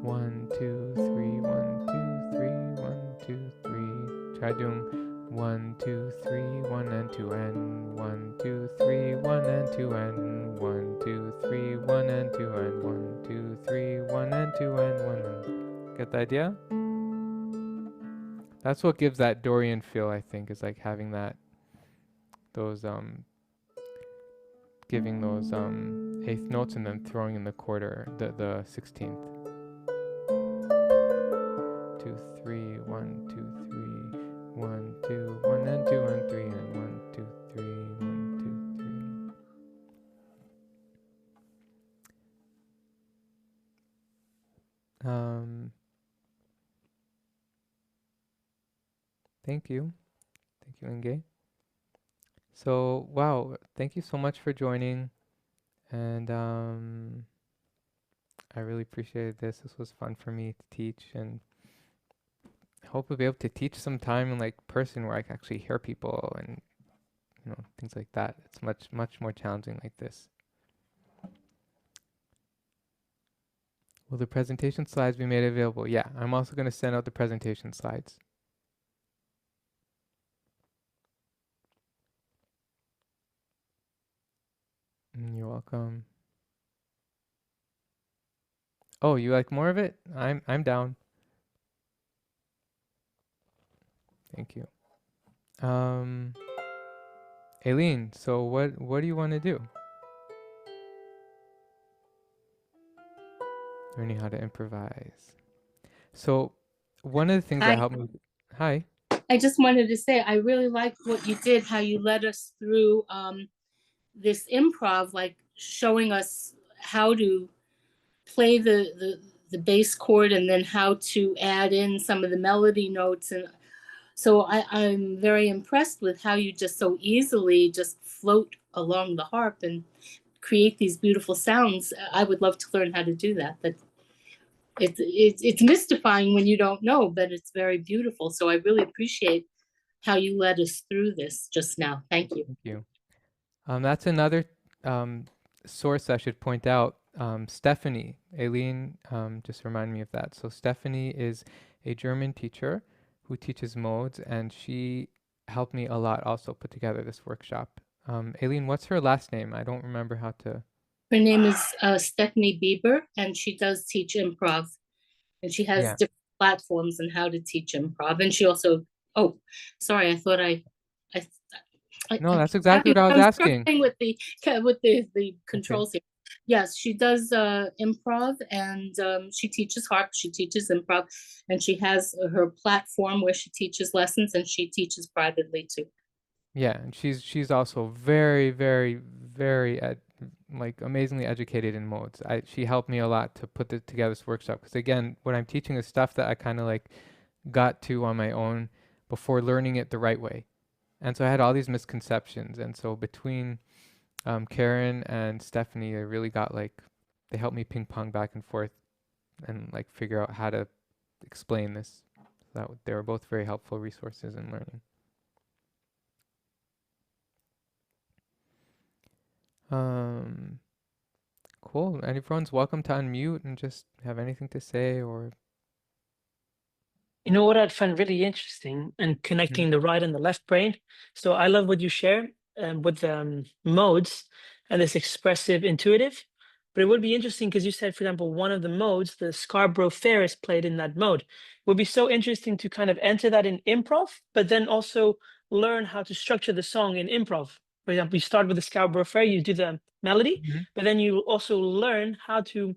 1, 2, 3, 1, 2, 3, 1, 2, 3, try doing 1, 2, 3, 1 and 2 and 1, 2, 3, 1 and 2 and 1, 2, 3, 1 and 2 and 1, 2, 3, 1 and 2 and 1. Get the idea? That's what gives that Dorian feel, I think, is like having that, giving those 8th notes and then throwing in the quarter, the 16th. 2, 3, 1, 2, 3, 1, 2, 1 and 2 and 3 and 1, 2, 3, 1, 2, 3. Thank you. Thank you, Inge. So, wow, thank you so much for joining. And I really appreciated this. This was fun for me to teach, and I hope we'll be able to teach sometime in like person where I can actually hear people and things like that. It's much more challenging like this. Will the presentation slides be made available? Yeah, I'm also going to send out the presentation slides. You're welcome. Oh, you like more of it? I'm down. Thank you. Aileen, so what do you want to do? Learning how to improvise. So one of the things that helped me. Hi. I just wanted to say I really liked what you did, how you led us through this improv, like showing us how to play the bass chord and then how to add in some of the melody notes. And so I'm very impressed with how you just so easily just float along the harp and create these beautiful sounds. I would love to learn how to do that. But it's mystifying when you don't know, but it's very beautiful. So I really appreciate how you led us through this just now. Thank you. Thank you. That's another source I should point out. Stephanie, Aileen just reminded me of that. So Stephanie is a German teacher who teaches modes, and she helped me a lot also put together this workshop. Aileen, what's her last name? I don't remember how to. Her name is Stephanie Bieber, and she does teach improv. And she has different platforms on how to teach improv. And she also, oh, sorry, I thought no, that's exactly what I was asking. With the controls here. Yes, she does improv, and she teaches harp, she teaches improv, and she has her platform where she teaches lessons, and she teaches privately too. Yeah, and she's also very, very, very like amazingly educated in modes. She helped me a lot to put together this workshop, because again, what I'm teaching is stuff that I kind of like got to on my own before learning it the right way. And so I had all these misconceptions, and so between Karen and Stephanie, they really got they helped me ping pong back and forth and like figure out how to explain this. So they were both very helpful resources in learning. Cool. And everyone's welcome to unmute and just have anything to say or. You know what I'd find really interesting and connecting the right and the left brain. So I love what you share with modes and this expressive intuitive. But it would be interesting because you said, for example, one of the modes, the Scarborough Fair, is played in that mode. It would be so interesting to kind of enter that in improv, but then also learn how to structure the song in improv. For example, you start with the Scarborough Fair, you do the melody, but then you also learn how to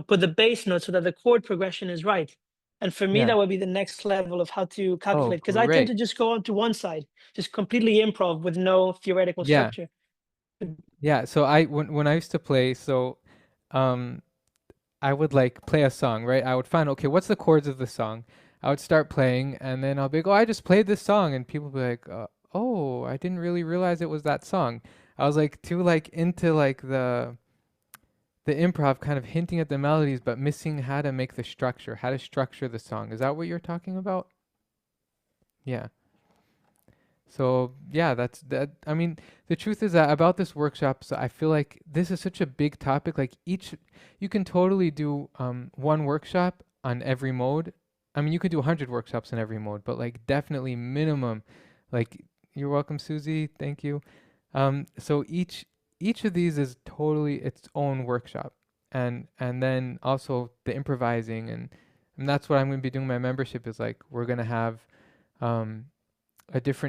put the bass note so that the chord progression is right. And for me, that would be the next level of how to calculate, because I tend to just go on to one side, just completely improv with no theoretical structure. Yeah. So when I used to play, I would like play a song, right? I would find, okay, what's the chords of the song? I would start playing, and then I'll be like, oh, I just played this song, and people would be like, oh, I didn't really realize it was that song. I was like too into the improv, kind of hinting at the melodies, but missing how to make the structure, how to structure the song. Is that what you're talking about? Yeah. So yeah, that's that. I mean, the truth is that about this workshop, so I feel like this is such a big topic. Like you can totally do one workshop on every mode. I mean, you could do 100 workshops in every mode, but like definitely minimum. Like, you're welcome, Susie. Thank you. So each of these is totally its own workshop, and then also the improvising, and that's what I'm going to be doing. My membership is like we're going to have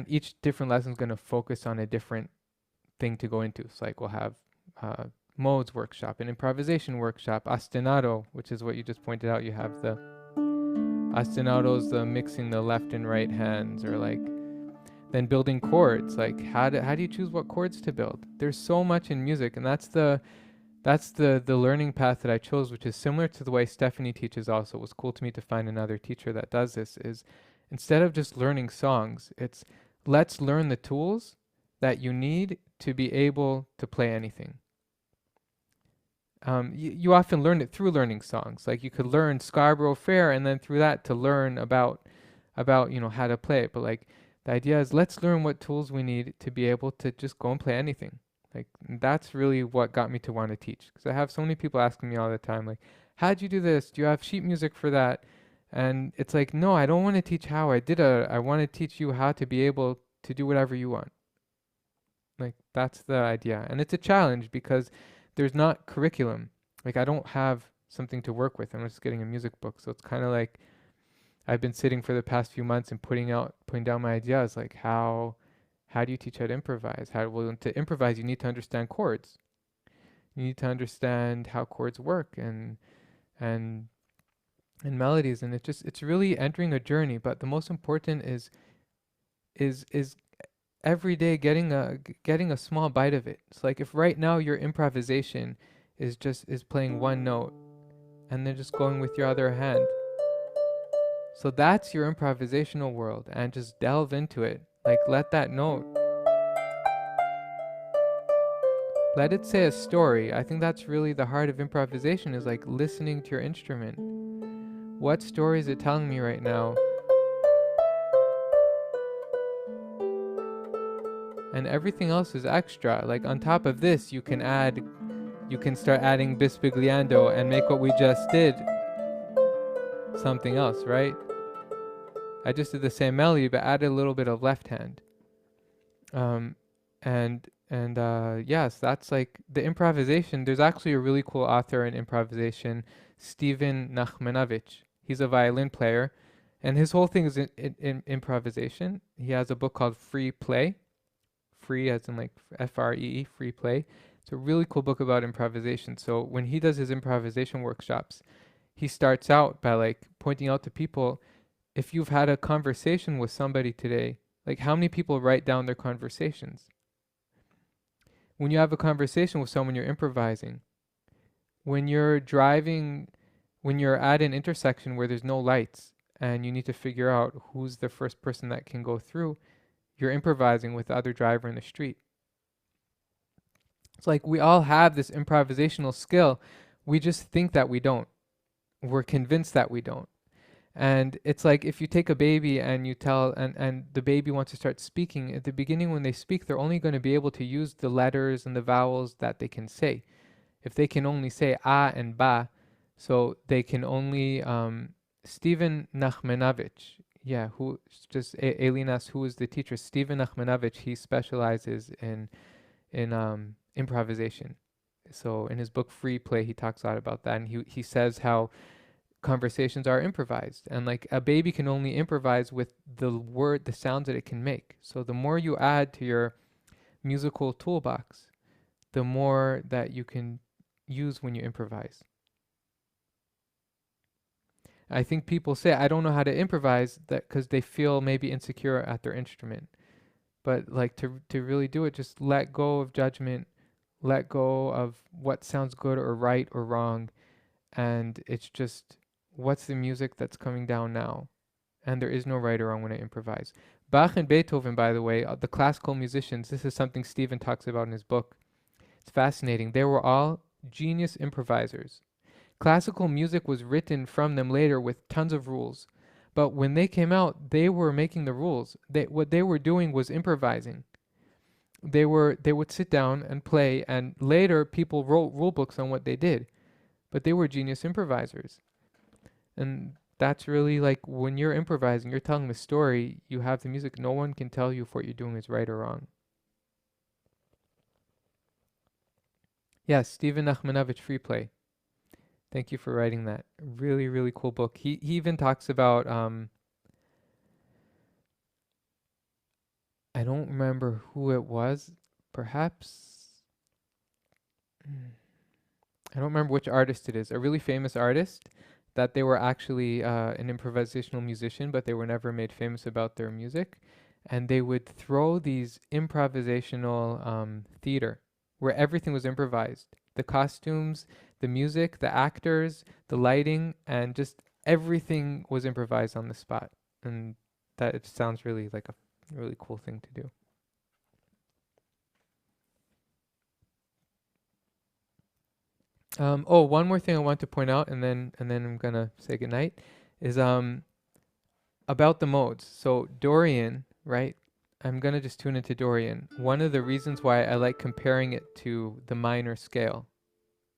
each different lesson is going to focus on a different thing to go into. So like we'll have modes workshop, an improvisation workshop, ostinato, which is what you just pointed out. You have the ostinatos, the mixing the left and right hands, or like then building chords. Like how do you choose what chords to build? There's so much in music, and that's the learning path that I chose, which is similar to the way Stephanie teaches also. It was cool to me to find another teacher that does this, is Instead of just learning songs, it's let's learn the tools that you need to be able to play anything. You often learn it through learning songs. Like you could learn Scarborough Fair and then through that to learn about how to play it. But like the idea is let's learn what tools we need to be able to just go and play anything. Like that's really what got me to want to teach. Because I have so many people asking me all the time, like, how'd you do this? Do you have sheet music for that? And it's like, no, I don't want to teach how I did it. I want to teach you how to be able to do whatever you want. Like that's the idea. And it's a challenge because there's not curriculum. Like I don't have something to work with. I'm just getting a music book. So it's kind of like I've been sitting for the past few months and putting down my ideas. Like how do you teach how to improvise? Well, to improvise, you need to understand chords. You need to understand how chords work and melodies. And it's really entering a journey. But the most important is every day getting a small bite of it. It's like if right now your improvisation is playing one note and then just going with your other hand. So that's your improvisational world, and just delve into it. Like let that note, let it say a story. I think that's really the heart of improvisation, is like listening to your instrument. What story is it telling me right now? And everything else is extra. Like on top of this, you can start adding bispigliando and make what we just did something else, right? I just did the same melody, but added a little bit of left hand. Yes, that's like the improvisation. There's actually a really cool author in improvisation, Stephen Nachmanovich. He's a violin player, and his whole thing is in improvisation. He has a book called Free Play. Free as in like Free, free play. It's a really cool book about improvisation. So when he does his improvisation workshops, he starts out by like pointing out to people, if you've had a conversation with somebody today, like how many people write down their conversations? When you have a conversation with someone, you're improvising. When you're driving, when you're at an intersection where there's no lights and you need to figure out who's the first person that can go through, you're improvising with the other driver in the street. It's like we all have this improvisational skill. We just think that we don't. We're convinced that we don't. And it's like if you take a baby and you tell, and the baby wants to start speaking, at the beginning when they speak, they're only going to be able to use the letters and the vowels that they can say. If they can only say a and ba, so they can only, Stephen Nachmanovich, who just Elinas, who is the teacher, Stephen Nachmanovich, he specializes in improvisation. So in his book Free Play, he talks a lot about that, and he says how conversations are improvised, and like a baby can only improvise with the sounds that it can make. So the more you add to your musical toolbox, the more that you can use when you improvise. I think people say, I don't know how to improvise, that because they feel maybe insecure at their instrument. But like to really do it, just let go of judgment, let go of what sounds good or right or wrong. And it's just, what's the music that's coming down now? And there is no right or wrong when I improvise. Bach and Beethoven, by the way, the classical musicians, this is something Stephen talks about in his book. It's fascinating. They were all genius improvisers. Classical music was written from them later with tons of rules. But when they came out, they were making the rules. What they were doing was improvising. They would sit down and play, and later people wrote rule books on what they did. But they were genius improvisers. And that's really like when you're improvising, you're telling the story, you have the music. No one can tell you if what you're doing is right or wrong. Yes, Stephen Nachmanovich, Free Play. Thank you for writing that. Really, really cool book. He even talks about, I don't remember who it was. Perhaps, I don't remember which artist it is. A really famous artist that they were actually an improvisational musician, but they were never made famous about their music. And they would throw these improvisational theater where everything was improvised. The costumes, the music, the actors, the lighting, and just everything was improvised on the spot. And that it sounds really like a really cool thing to do. Oh, one more thing I want to point out, and then I'm gonna say goodnight, is about the modes. So Dorian, right? I'm gonna just tune into Dorian. One of the reasons why I like comparing it to the minor scale,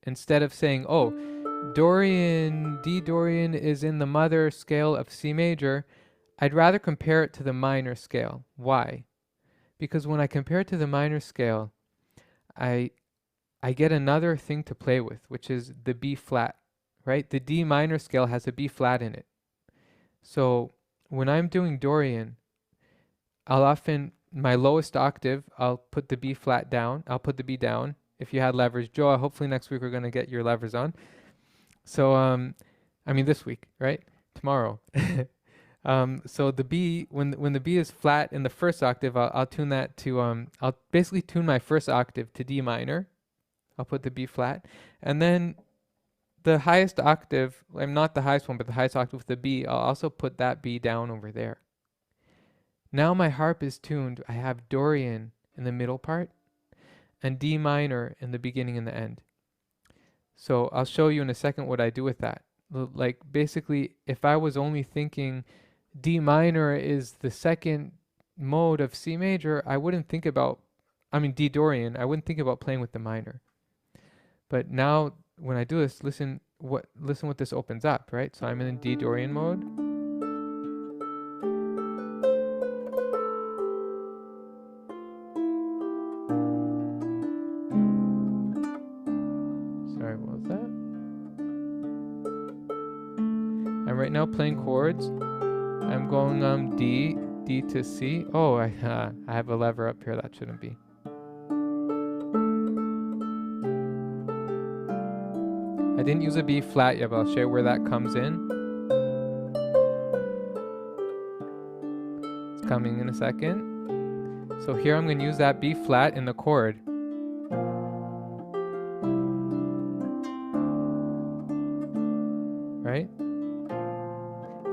instead of saying, oh, Dorian, D Dorian is in the mother scale of C major, I'd rather compare it to the minor scale. Why? Because when I compare it to the minor scale, I get another thing to play with, which is the B flat, right? The D minor scale has a B flat in it. So when I'm doing Dorian, I'll often, my lowest octave, I'll put the B flat down. I'll put the B down. If you had levers, Joe, hopefully next week we're going to get your levers on. So, I mean this week, right? Tomorrow. So the B, when the B is flat in the first octave, I'll tune that to, I'll basically tune my first octave to D minor. I'll put the B flat. And then the highest octave, I'm not the highest one, but the highest octave with the B, I'll also put that B down over there. Now my harp is tuned. I have Dorian in the middle part and D minor in the beginning and the end. So I'll show you in a second what I do with that. Like basically, if I was only thinking D minor is the second mode of C major, I wouldn't think about, I mean D Dorian, I wouldn't think about playing with the minor. But now when I do this, listen what this opens up, right? So I'm in D Dorian mode. Sorry, what was that? I'm right now playing chords. I'm going D to C. Oh, I have a lever up here that shouldn't be. I didn't use a B flat yet, but I'll show you where that comes in. It's coming in a second. So here I'm going to use that B flat in the chord. Right?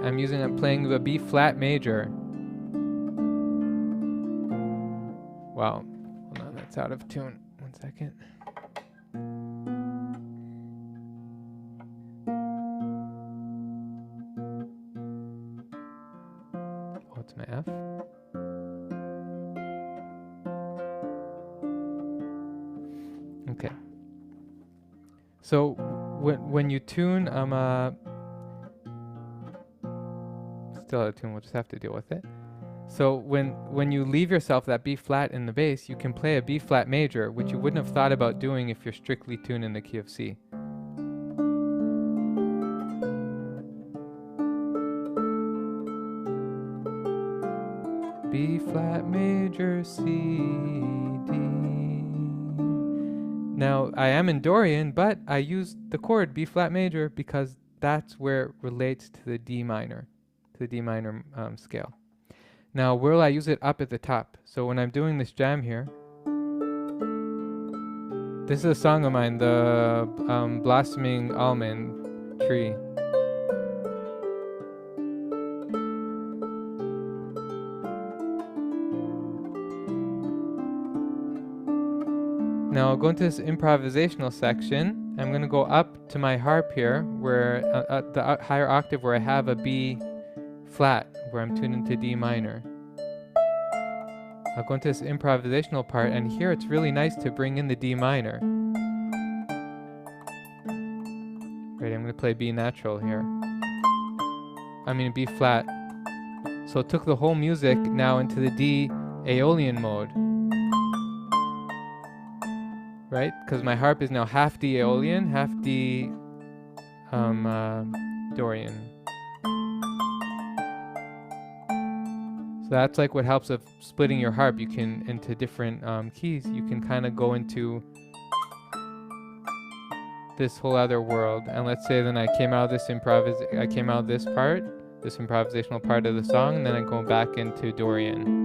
I'm playing the B flat major. Wow. Hold on, that's out of tune. 1 second. What's my F? Okay. So when you tune, still out of tune. We'll just have to deal with it. So when you leave yourself that B flat in the bass, you can play a B flat major, which you wouldn't have thought about doing if you're strictly tuned in the key of C. B flat major, C, D. Now I am in Dorian, but I use the chord B flat major because that's where it relates to the D minor, scale. Now will I use it up at the top? So when I'm doing this jam here, this is a song of mine, the Blossoming Almond Tree. Now I'll go into this improvisational section. I'm going to go up to my harp here, where at the higher octave where I have a B flat, where I'm tuned into D minor. I'll go into this improvisational part, and here it's really nice to bring in the D minor. Right, I'm going to play B natural here. I mean B flat. So it took the whole music now into the D Aeolian mode. Right? Because my harp is now half D Aeolian, half D Dorian. So that's like what helps of splitting your harp. You can, into different keys, you can kind of go into this whole other world. And let's say then I came out of this this improvisational part of the song, and then I go back into Dorian.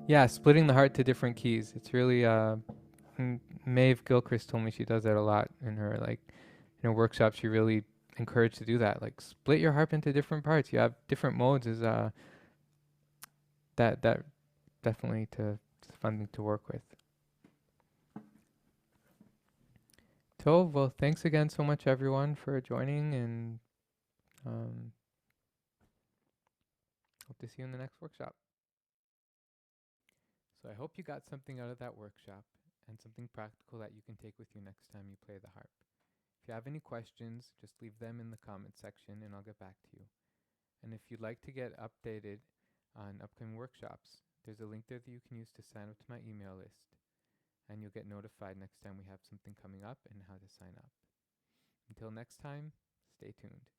Yeah, splitting the heart to different keys. It's really, Maeve Gilchrist told me she does that a lot in her workshops, you're really encouraged to do that. Like split your harp into different parts. You have different modes. Is that definitely it's a fun thing to work with. Tov, well, thanks again so much, everyone, for joining, and hope to see you in the next workshop. So I hope you got something out of that workshop and something practical that you can take with you next time you play the harp. If you have any questions, just leave them in the comment section and I'll get back to you. And if you'd like to get updated on upcoming workshops, there's a link there that you can use to sign up to my email list. And you'll get notified next time we have something coming up and how to sign up. Until next time, stay tuned.